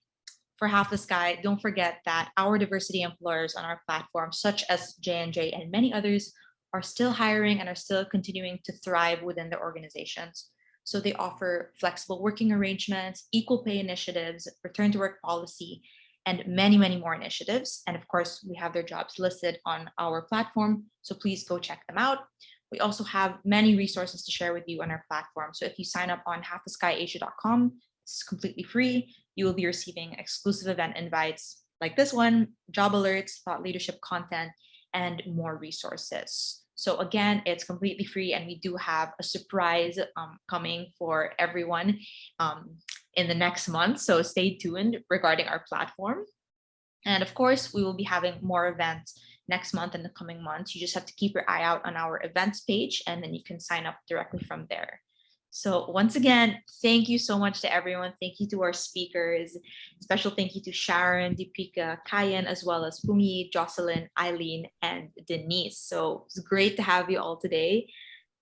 for Half the Sky, don't forget that our diversity employers on our platform, such as J&J and many others, are still hiring and are still continuing to thrive within their organizations. So they offer flexible working arrangements, equal pay initiatives, return to work policy, and many, many more initiatives. And of course, we have their jobs listed on our platform, so please go check them out. We also have many resources to share with you on our platform. So if you sign up on halftheskyasia.com, it's completely free. You will be receiving exclusive event invites like this one, job alerts, thought leadership content, and more resources. So again, it's completely free, and we do have a surprise coming for everyone in the next month. So stay tuned regarding our platform. And of course, we will be having more events next month and the coming months. You just have to keep your eye out on our events page, and then you can sign up directly from there. So once again, thank you so much to everyone. Thank you to our speakers. Special thank you to Sharon, Deepika, Cayenne, as well as Fumi, Jocelyn, Eileen, and Denise. So it's great to have you all today.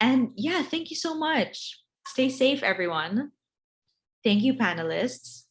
And yeah, thank you so much. Stay safe, everyone. Thank you, panelists.